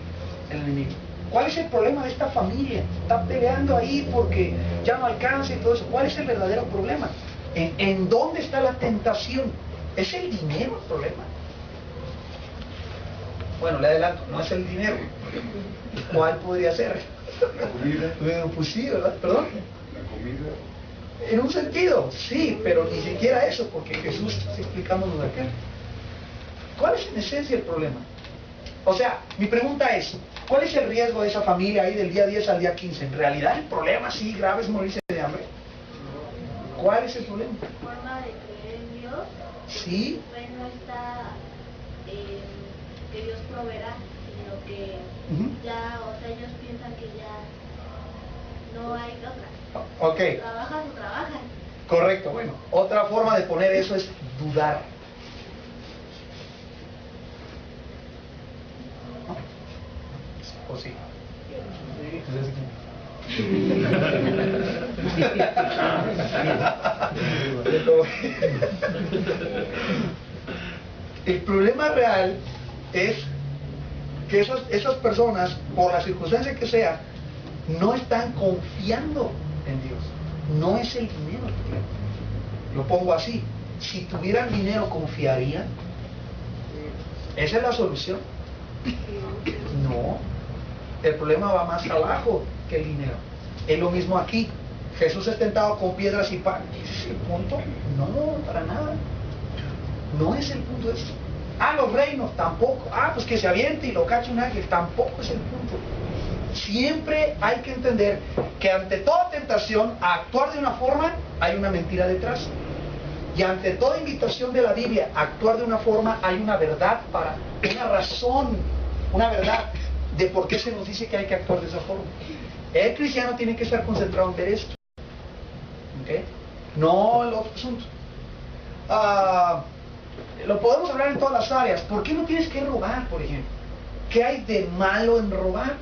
el enemigo? ¿Cuál es el problema de esta familia? Está peleando ahí porque ya no alcanza y todo eso. ¿Cuál es el verdadero problema? ¿En dónde está la tentación? ¿Es el dinero el problema? Bueno, le adelanto, no es el dinero. ¿Cuál podría ser? La comida. Bueno, pues sí, ¿verdad? ¿Perdón? La comida. En un sentido, sí, pero ni siquiera eso, porque Jesús está explicándonos de acá. ¿Cuál es en esencia el problema? O sea, mi pregunta es, ¿cuál es el riesgo de esa familia ahí del día 10 al día 15? ¿En realidad el problema sí grave es morirse de hambre? ¿Cuál es el problema? La forma de creer en Dios, Sí, pues no está que Dios proveerá, sino que ya, o sea, ellos piensan que ya no hay otra. ok, Trabajan o trabajan. correcto, bueno. Otra forma de poner eso es dudar. ¿O sí? El problema real es que esas personas, por la circunstancia que sea, no están confiando en Dios. No es el dinero el problema. Lo pongo así. Si tuvieran dinero, ¿confiarían? ¿Esa es la solución? No. El problema va más abajo que el dinero. Es lo mismo aquí. Jesús es tentado con piedras y pan. ¿Ese es el punto? No, para nada. No es el punto de esto. Los reinos tampoco. Pues que se aviente y lo cache un ángel. Tampoco es el punto. Siempre hay que entender que ante toda tentación a actuar de una forma, hay una mentira detrás. Y ante toda invitación de la Biblia a actuar de una forma, hay una verdad, para una razón, una verdad de por qué se nos dice que hay que actuar de esa forma. El cristiano tiene que estar concentrado en ver esto, ¿okay? No el otro asunto. Lo podemos hablar en todas las áreas. ¿Por qué no tienes que robar, por ejemplo? ¿Qué hay de malo en robar?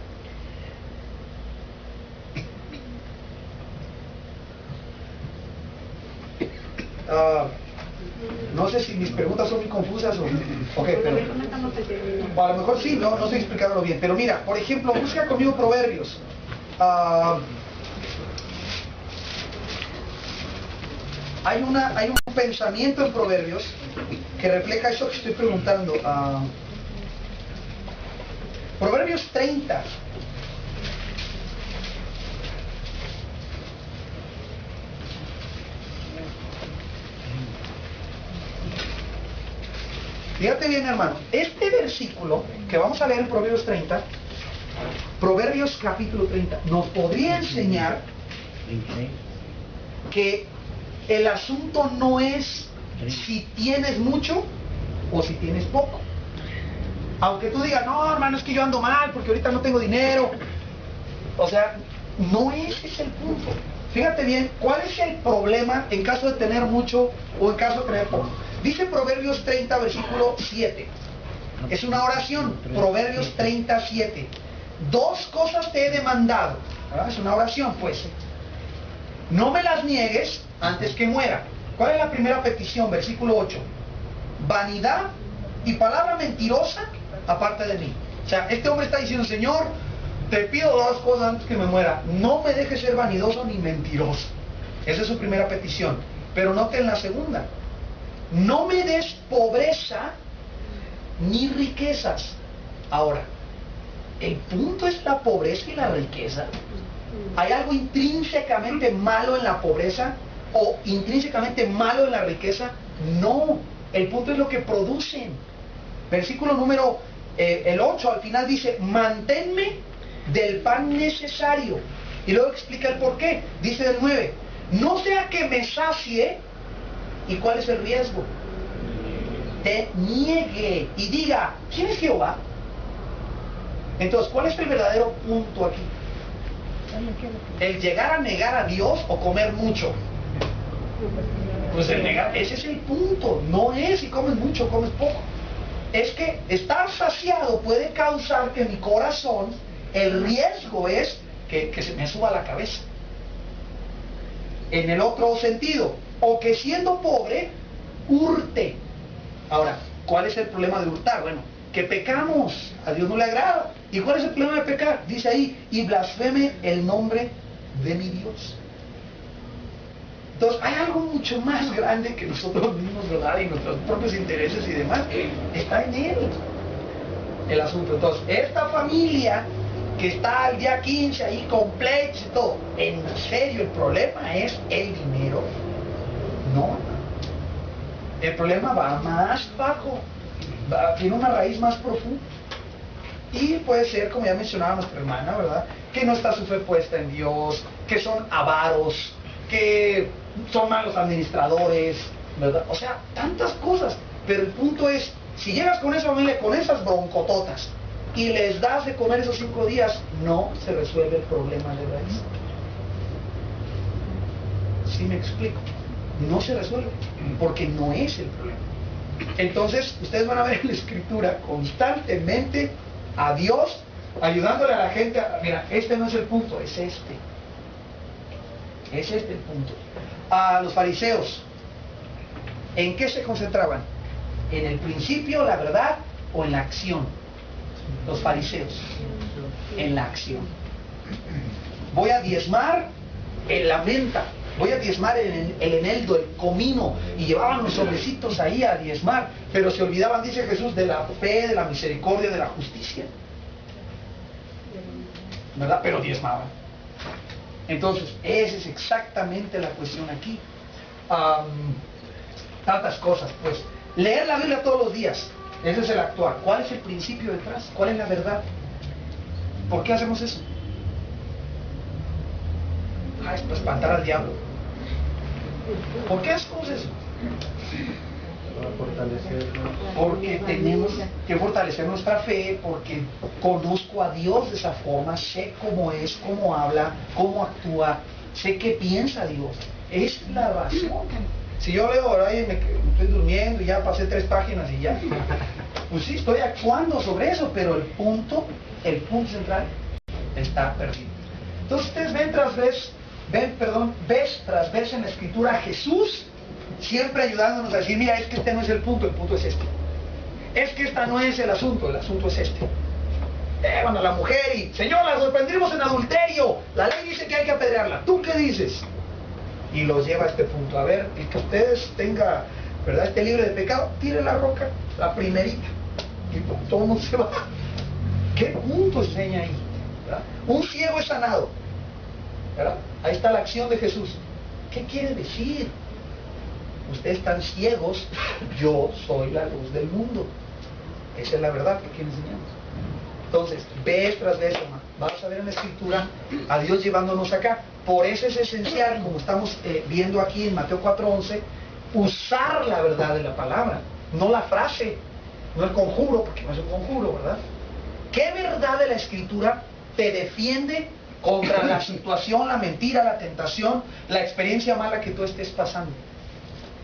No sé si mis preguntas son muy confusas o... Okay, pero, a lo mejor sí, no estoy explicándolo bien. Pero mira, por ejemplo, busca conmigo Proverbios. Hay un pensamiento en Proverbios que refleja eso que estoy preguntando. Proverbios 30. Fíjate bien, hermano, este versículo que vamos a leer en Proverbios 30, Proverbios capítulo 30, nos podría enseñar que el asunto no es si tienes mucho o si tienes poco. Aunque tú digas, no, hermano, es que yo ando mal porque ahorita no tengo dinero. O sea, no ese es el punto. Fíjate bien, ¿cuál es el problema en caso de tener mucho o en caso de tener poco? Dice Proverbios 30, versículo 7. Es una oración, Proverbios 37. 2 cosas te he demandado. ¿Verdad? Es una oración, pues. No me las niegues antes que muera. ¿Cuál es la primera petición? Versículo 8. Vanidad y palabra mentirosa aparte de mí. O sea, este hombre está diciendo, Señor, te pido 2 cosas antes que me muera. No me dejes ser vanidoso ni mentiroso. Esa es su primera petición. Pero noten la segunda. No me des pobreza ni riquezas. Ahora, el punto es la pobreza y la riqueza. ¿Hay algo intrínsecamente malo en la pobreza o intrínsecamente malo en la riqueza? No, el punto es lo que producen. Versículo número el 8 al final dice, manténme del pan necesario. Y luego explica el por qué. Dice el 9, no sea que me sacie. ¿Y cuál es el riesgo? Te niegue y diga, ¿quién es Jehová? Entonces, ¿cuál es el verdadero punto aquí? ¿El llegar a negar a Dios o comer mucho? Pues el negar, ese es el punto. No es si comes mucho o comes poco. Es que estar saciado puede causar que mi corazón, el riesgo es que se me suba la cabeza. En el otro sentido, o que siendo pobre, hurte. Ahora, ¿cuál es el problema de hurtar? Bueno, que pecamos, a Dios no le agrada. ¿Y cuál es el problema de pecar? Dice ahí, y blasfeme el nombre de mi Dios. Entonces, hay algo mucho más grande que nosotros mismos, ¿verdad? Y nuestros propios intereses y demás. Está en Él el asunto. Entonces, esta familia que está al día 15 ahí completa y todo, en serio, el problema es el dinero. No, el problema va más bajo, tiene una raíz más profunda. Y puede ser, como ya mencionaba nuestra hermana, ¿verdad? Que no está su fe puesta en Dios, que son avaros, que son malos administradores, ¿verdad? O sea, tantas cosas. Pero el punto es, si llegas con esa familia, con esas broncototas, y les das de comer esos 5 días, no se resuelve el problema de raíz. ¿Sí me explico? No se resuelve, porque no es el problema. Entonces, ustedes van a ver en la Escritura constantemente a Dios ayudándole a la gente a, mira, este no es el punto, es este. Es este el punto. A los fariseos, ¿en qué se concentraban? ¿En el principio, la verdad, o en la acción? Los fariseos, en la acción. Voy a diezmar en la menta, voy a diezmar el eneldo, el comino, y llevaban los sobrecitos ahí a diezmar, pero se olvidaban, dice Jesús, de la fe, de la misericordia, de la justicia, ¿verdad? Pero diezmaban. Entonces, esa es exactamente la cuestión aquí. Tantas cosas, pues. Leer la Biblia todos los días, ese es el actuar. ¿Cuál es el principio detrás? ¿Cuál es la verdad? ¿Por qué hacemos eso? para espantar al diablo. ¿Por qué hacemos eso? Porque tenemos que fortalecer nuestra fe, porque conozco a Dios de esa forma, sé cómo es, cómo habla, cómo actúa, sé qué piensa Dios. Es la razón. Si yo leo ahora y me estoy durmiendo y ya pasé 3 páginas y ya, pues sí, estoy actuando sobre eso, pero el punto central está perdido. Entonces ustedes vez tras vez en la Escritura a Jesús siempre ayudándonos a decir, mira, es que este no es el punto es este. Es que esta no es el asunto es este. Llevan a la mujer y, Señor, la sorprendimos en adulterio, la ley dice que hay que apedrearla, ¿tú qué dices? Y los lleva a este punto. A ver, el que ustedes tenga, ¿verdad?, esté libre de pecado, tire la roca, la primerita, y todo el mundo se va. ¿Qué punto enseña ahí? ¿Verdad? Un ciego es sanado, ¿verdad? Ahí está la acción de Jesús. ¿Qué quiere decir? Ustedes están ciegos, yo soy la luz del mundo. Esa es la verdad que quiere enseñarnos. Entonces, vez tras vez, vamos a ver en la Escritura a Dios llevándonos acá. Por eso es esencial, como estamos viendo aquí en Mateo 4:11, usar la verdad de la palabra, no la frase, no el conjuro, porque no es un conjuro, ¿verdad? ¿Qué verdad de la Escritura te defiende contra la situación, la mentira, la tentación, la experiencia mala que tú estés pasando?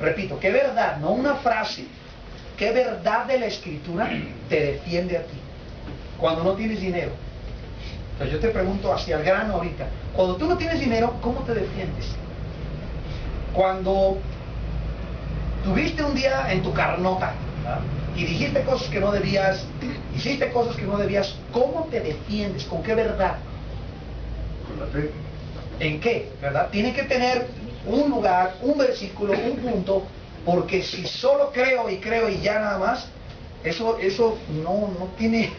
Repito, ¿qué verdad? No una frase. ¿Qué verdad de la Escritura te defiende a ti? Cuando no tienes dinero. Entonces yo te pregunto hacia el grano ahorita. Cuando tú no tienes dinero, ¿cómo te defiendes? Cuando tuviste un día en tu carnota, ¿verdad?, y dijiste cosas que no debías, hiciste cosas que no debías, ¿cómo te defiendes? ¿Con qué verdad? Con la fe. ¿En qué? ¿Verdad? Tiene que tener un lugar, un versículo, un punto, porque si solo creo y ya nada más, eso no tiene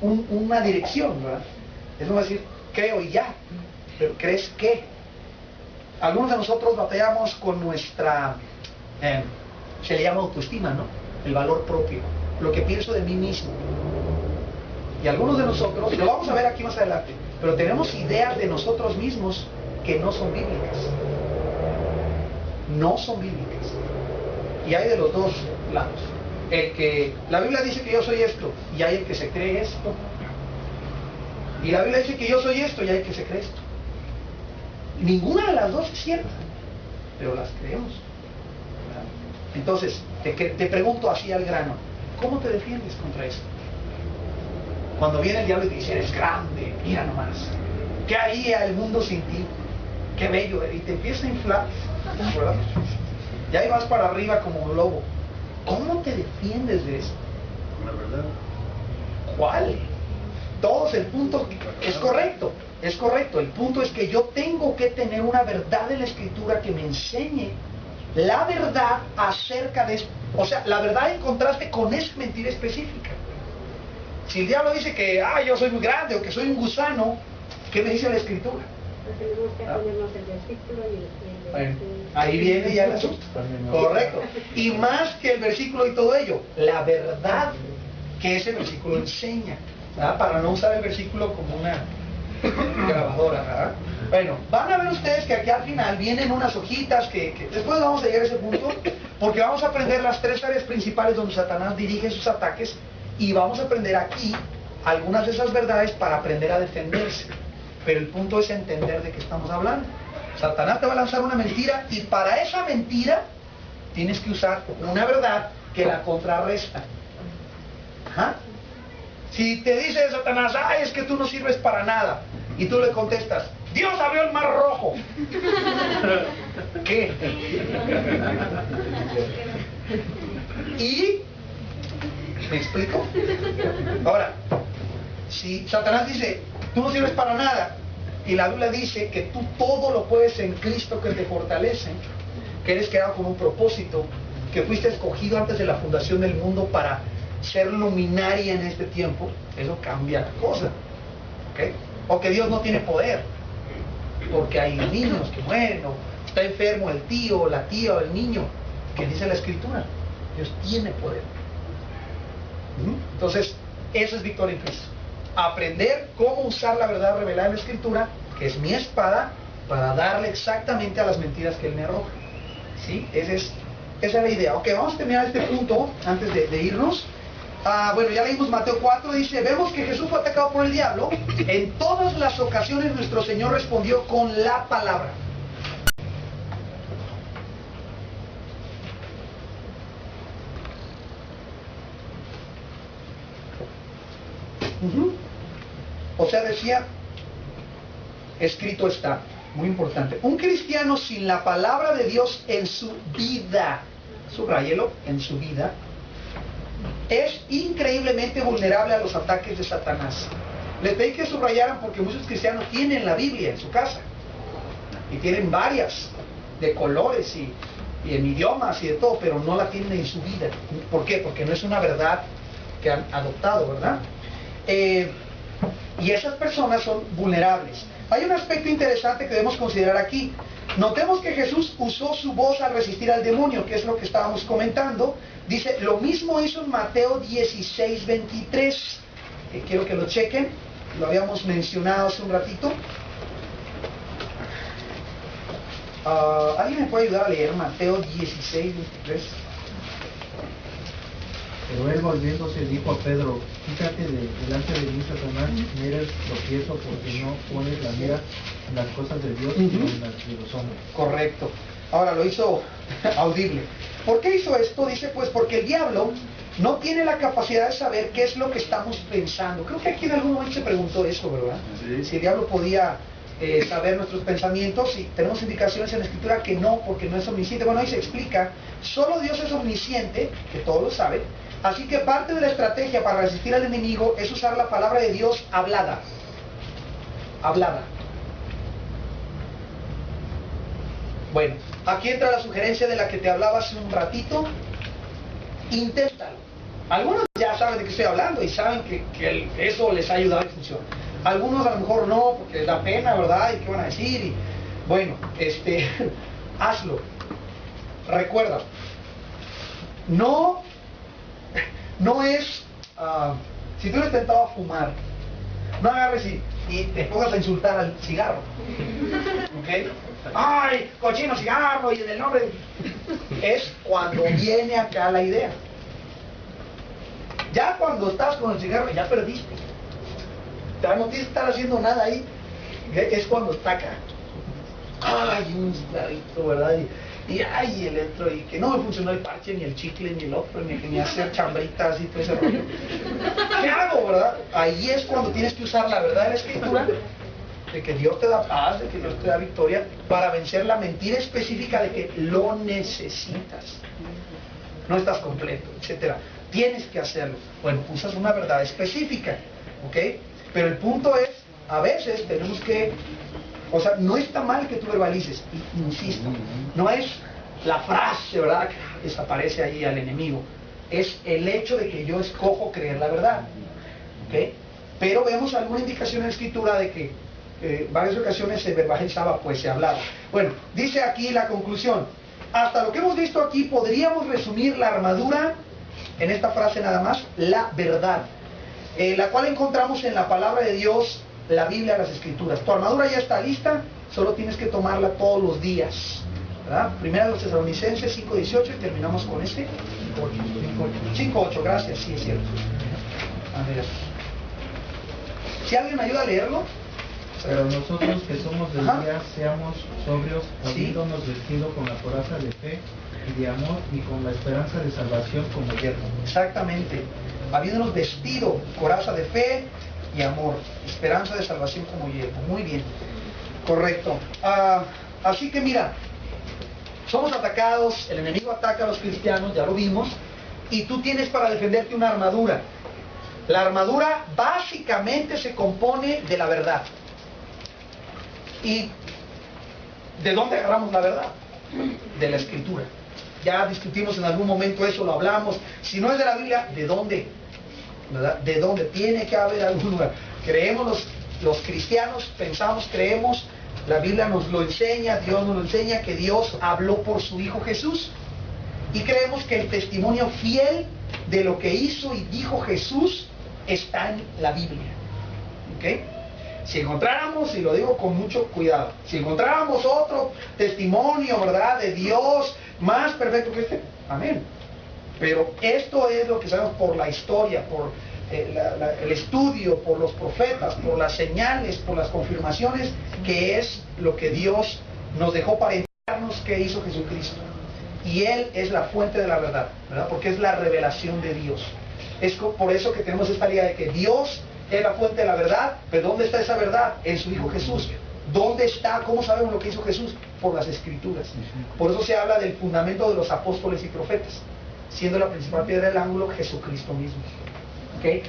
una dirección, ¿verdad? Es como decir, creo y ya, pero ¿crees qué? Algunos de nosotros batallamos con nuestra, se le llama autoestima, ¿no? El valor propio, lo que pienso de mí mismo. Y algunos de nosotros, lo vamos a ver aquí más adelante, pero tenemos ideas de nosotros mismos que no son bíblicas. No son bíblicas. Y hay de los dos lados. El que, la Biblia dice que yo soy esto, y hay el que se cree esto. Y la Biblia dice que yo soy esto, y hay el que se cree esto. Ninguna de las dos es cierta, pero las creemos. Entonces, te pregunto así al grano, ¿cómo te defiendes contra eso? Cuando viene el diablo y te dice, eres grande, mira nomás, ¿qué haría el mundo sin ti? Qué bello, y te empieza a inflar, ¿verdad? Y ahí vas para arriba como un lobo. ¿Cómo te defiendes de eso? Con la verdad. ¿Cuál? Todos, el punto es correcto, el punto es que yo tengo que tener una verdad en la Escritura que me enseñe la verdad acerca de eso, o sea, la verdad en contraste con esa mentira específica. Si el diablo dice que yo soy muy grande o que soy un gusano, ¿qué me dice la Escritura? Pues tenemos que ponernos el versículo y el Bueno, ahí viene ya el asunto. Correcto. Y más que el versículo y todo ello, la verdad que ese versículo enseña, ¿verdad? Para no usar el versículo como una grabadora, ¿verdad? Bueno, van a ver ustedes que aquí al final vienen unas hojitas que después vamos a llegar a ese punto, porque vamos a aprender las 3 áreas principales donde Satanás dirige sus ataques, y vamos a aprender aquí algunas de esas verdades para aprender a defenderse. Pero el punto es entender de qué estamos hablando. Satanás te va a lanzar una mentira, y para esa mentira tienes que usar una verdad que la contrarresta. ¿Ajá? Si te dice Satanás, es que tú no sirves para nada, y tú le contestas, Dios abrió el mar rojo. ¿Qué? ¿Y? ¿Me explico? Ahora, si Satanás dice, tú no sirves para nada, y la Biblia dice que tú todo lo puedes en Cristo que te fortalece, que eres creado con un propósito, que fuiste escogido antes de la fundación del mundo para ser luminaria en este tiempo, eso cambia la cosa. ¿Okay? O que Dios no tiene poder, porque hay niños que mueren, o está enfermo el tío, o la tía, o el niño, que dice la Escritura, Dios tiene poder. Entonces, eso es victoria en Cristo. Aprender cómo usar la verdad revelada en la Escritura, que es mi espada, para darle exactamente a las mentiras que él me arroja. ¿Sí? Esa es la idea. Ok, vamos a terminar este punto antes de irnos. Bueno, ya leímos Mateo 4, dice, vemos que Jesús fue atacado por el diablo. En todas las ocasiones nuestro Señor respondió con la palabra. O sea, decía, escrito está, muy importante. Un cristiano sin la palabra de Dios en su vida, subráyelo, en su vida, es increíblemente vulnerable a los ataques de Satanás. Les pedí que subrayaran porque muchos cristianos tienen la Biblia en su casa. Y tienen varias, de colores y en idiomas y de todo, pero no la tienen en su vida. ¿Por qué? Porque no es una verdad que han adoptado, ¿verdad? Y esas personas son vulnerables. Hay un aspecto interesante que debemos considerar aquí. Notemos que Jesús usó su voz al resistir al demonio, que es lo que estábamos comentando. Dice, lo mismo hizo en Mateo 16:23. Quiero que lo chequen. Lo habíamos mencionado hace un ratito. ¿Alguien me puede ayudar a leer Mateo 16:23? Pero él volviéndose dijo a Pedro, quítate delante de mí, Satanás, me eres tropiezo porque no pones la mira en las cosas de Dios sino en las de los hombres. Correcto. Ahora lo hizo audible. ¿Por qué hizo esto? Dice, pues porque el diablo no tiene la capacidad de saber qué es lo que estamos pensando. Creo que aquí en algún momento se preguntó eso, ¿verdad? Sí. Si el diablo podía saber nuestros pensamientos, y tenemos indicaciones en la Escritura que no, porque no es omnisciente. Bueno, ahí se explica, solo Dios es omnisciente, que todo lo sabe, así que parte de la estrategia para resistir al enemigo es usar la palabra de Dios hablada. Hablada. Bueno, aquí entra la sugerencia de la que te hablaba hace un ratito. Inténtalo. Algunos ya saben de qué estoy hablando y saben que eso les ha ayudado y funciona. Algunos a lo mejor no, porque les da pena, ¿verdad? ¿Y qué van a decir? Y, bueno, hazlo. Recuerda, no es, si tú eres tentado a fumar, no agarres y te pongas a insultar al cigarro. ¿Ok? ¡Ay, cochino cigarro! Y en el nombre es cuando viene acá la idea. Ya cuando estás con el cigarro, ya perdiste. Ya no tienes que estar haciendo nada ahí. Es cuando está acá. ¡Ay, un cigarrito, ¿verdad? Y ay, el otro, y que no me funcionó el parche, ni el chicle, ni el otro, ni hacer chambritas y todo ese rollo. ¿Qué hago, verdad? Ahí es cuando tienes que usar la verdad de la Escritura, de que Dios te da paz, de que Dios te da victoria, para vencer la mentira específica de que lo necesitas. No estás completo, etcétera. Tienes que hacerlo. Bueno, usas una verdad específica, ¿ok? Pero el punto es, a veces tenemos que, o sea, no está mal que tú verbalices, insisto, no es la frase, ¿verdad?, que desaparece ahí al enemigo, es el hecho de que yo escojo creer la verdad, ¿ok? Pero vemos alguna indicación en la Escritura de que varias ocasiones se verbalizaba, pues se hablaba. Bueno, dice aquí la conclusión. Hasta lo que hemos visto aquí podríamos resumir la armadura en esta frase nada más, la verdad, la cual encontramos en la palabra de Dios, la Biblia, las Escrituras. Tu armadura ya está lista, solo tienes que tomarla todos los días, ¿verdad? Primera de los Tesalonicenses 5:18 y terminamos con 5:8, gracias, sí es cierto. A ver. Si alguien me ayuda a leerlo. Pero nosotros que somos del Ajá. día, seamos sobrios, Sí. habiéndonos vestido con la coraza de fe y de amor y con la esperanza de salvación como yermo. Exactamente, habiéndonos vestido coraza de fe y amor, esperanza de salvación como yelmo. Muy bien, correcto. Así que mira, somos atacados, el enemigo ataca a los cristianos, ya lo vimos, y tú tienes para defenderte una armadura. La armadura básicamente se compone de la verdad. ¿Y de dónde agarramos la verdad? De la Escritura. Ya discutimos en algún momento eso, lo hablamos. Si no es de la Biblia, ¿de dónde? ¿Verdad? ¿De dónde? Tiene que haber algún lugar. Creemos los cristianos, pensamos, creemos, la Biblia nos lo enseña, Dios nos lo enseña, que Dios habló por su Hijo Jesús. Y creemos que el testimonio fiel de lo que hizo y dijo Jesús está en la Biblia. ¿Ok? Si encontráramos, y lo digo con mucho cuidado, si encontráramos otro testimonio, ¿verdad?, de Dios más perfecto que este, amén. Pero esto es lo que sabemos por la historia, por el estudio, por los profetas, por las señales, por las confirmaciones, que es lo que Dios nos dejó para enseñarnos que hizo Jesucristo. Y Él es la fuente de la verdad, ¿verdad? Porque es la revelación de Dios. Es por eso que tenemos esta idea de que Dios es la fuente de la verdad, pero ¿dónde está esa verdad? En su Hijo Jesús. ¿Dónde está? ¿Cómo sabemos lo que hizo Jesús? Por las Escrituras. Por eso se habla del fundamento de los apóstoles y profetas, siendo la principal piedra del ángulo Jesucristo mismo. ¿Okay?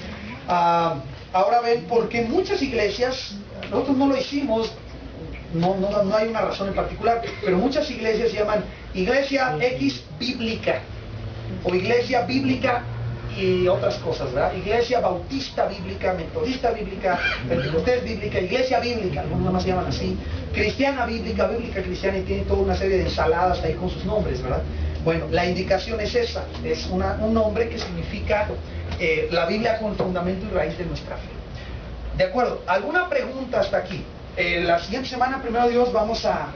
Ahora ven, porque muchas iglesias, nosotros no lo hicimos, no hay una razón en particular, pero muchas iglesias se llaman Iglesia X Bíblica, o Iglesia Bíblica y otras cosas, ¿verdad? Iglesia Bautista Bíblica, Metodista Bíblica, Pentecostés Bíblica, Iglesia Bíblica, algunos nada más se llaman así, Cristiana Bíblica, Bíblica Cristiana, y tiene toda una serie de ensaladas ahí con sus nombres, ¿verdad? Bueno, la indicación es esa, es un nombre que significa la Biblia con fundamento y raíz de nuestra fe. De acuerdo, ¿alguna pregunta hasta aquí? La siguiente semana, primero Dios, vamos a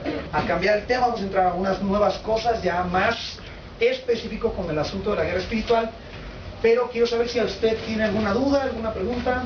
cambiar el tema, vamos a entrar a unas nuevas cosas ya más específico con el asunto de la guerra espiritual, pero quiero saber si a usted tiene alguna duda, alguna pregunta.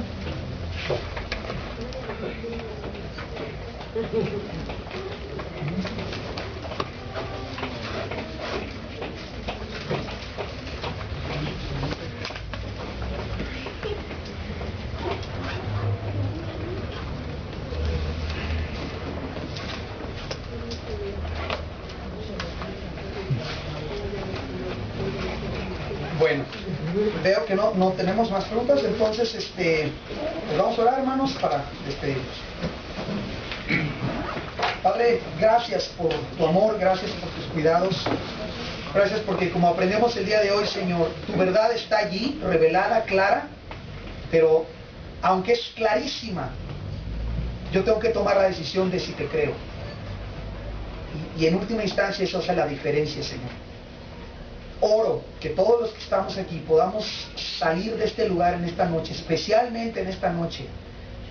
Bueno, veo que no tenemos más preguntas, entonces pues vamos a orar, hermanos, para despedirnos. Padre, gracias por tu amor, gracias por tus cuidados, gracias porque como aprendemos el día de hoy, Señor, tu verdad está allí, revelada, clara, pero aunque es clarísima, yo tengo que tomar la decisión de si te creo. Y en última instancia eso hace la diferencia, Señor. Oro que todos los que estamos aquí podamos salir de este lugar en esta noche, especialmente en esta noche,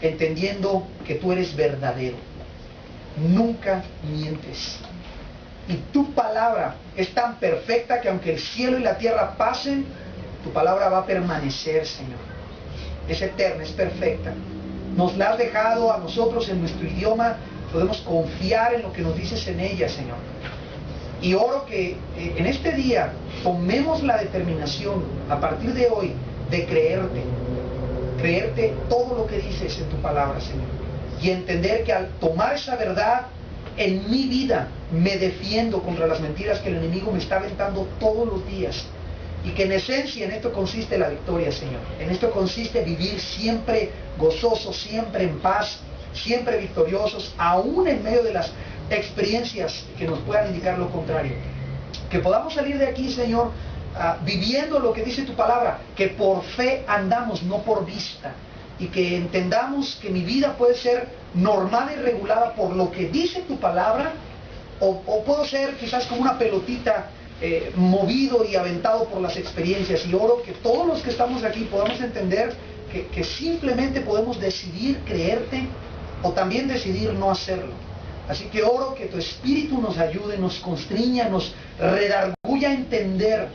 entendiendo que tú eres verdadero, nunca mientes. Y tu palabra es tan perfecta que aunque el cielo y la tierra pasen, tu palabra va a permanecer, Señor. Es eterna, es perfecta. Nos la has dejado a nosotros en nuestro idioma, podemos confiar en lo que nos dices en ella, Señor. Y oro que en este día tomemos la determinación a partir de hoy de creerte todo lo que dices en tu palabra, Señor, y entender que al tomar esa verdad en mi vida me defiendo contra las mentiras que el enemigo me está aventando todos los días, y que en esencia en esto consiste la victoria, Señor. En esto consiste vivir siempre gozosos, siempre en paz, siempre victoriosos, aún en medio de las experiencias que nos puedan indicar lo contrario. Que podamos salir de aquí, Señor, viviendo lo que dice tu palabra, que por fe andamos, no por vista, y que entendamos que mi vida puede ser normal y regulada por lo que dice tu palabra, o puedo ser quizás como una pelotita movido y aventado por las experiencias. Y oro que todos los que estamos aquí podamos entender que simplemente podemos decidir creerte o también decidir no hacerlo. Así que oro que tu Espíritu nos ayude, nos constriña, nos redarguya a entender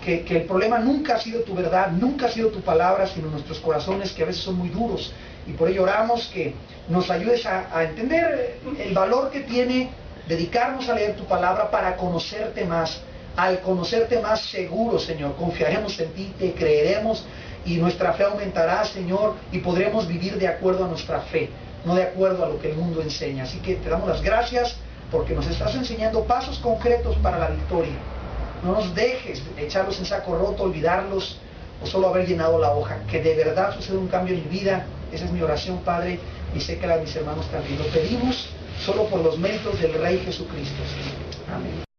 que el problema nunca ha sido tu verdad, nunca ha sido tu palabra, sino nuestros corazones, que a veces son muy duros. Y por ello oramos que nos ayudes a entender el valor que tiene dedicarnos a leer tu palabra para conocerte más. Al conocerte más seguro, Señor, confiaremos en ti, te creeremos y nuestra fe aumentará, Señor, y podremos vivir de acuerdo a nuestra fe, no de acuerdo a lo que el mundo enseña. Así que te damos las gracias porque nos estás enseñando pasos concretos para la victoria. No nos dejes echarlos en saco roto, olvidarlos o solo haber llenado la hoja. Que de verdad suceda un cambio en mi vida. Esa es mi oración, Padre, y sé que la de mis hermanos también. Lo pedimos solo por los méritos del Rey Jesucristo, Señor. Amén.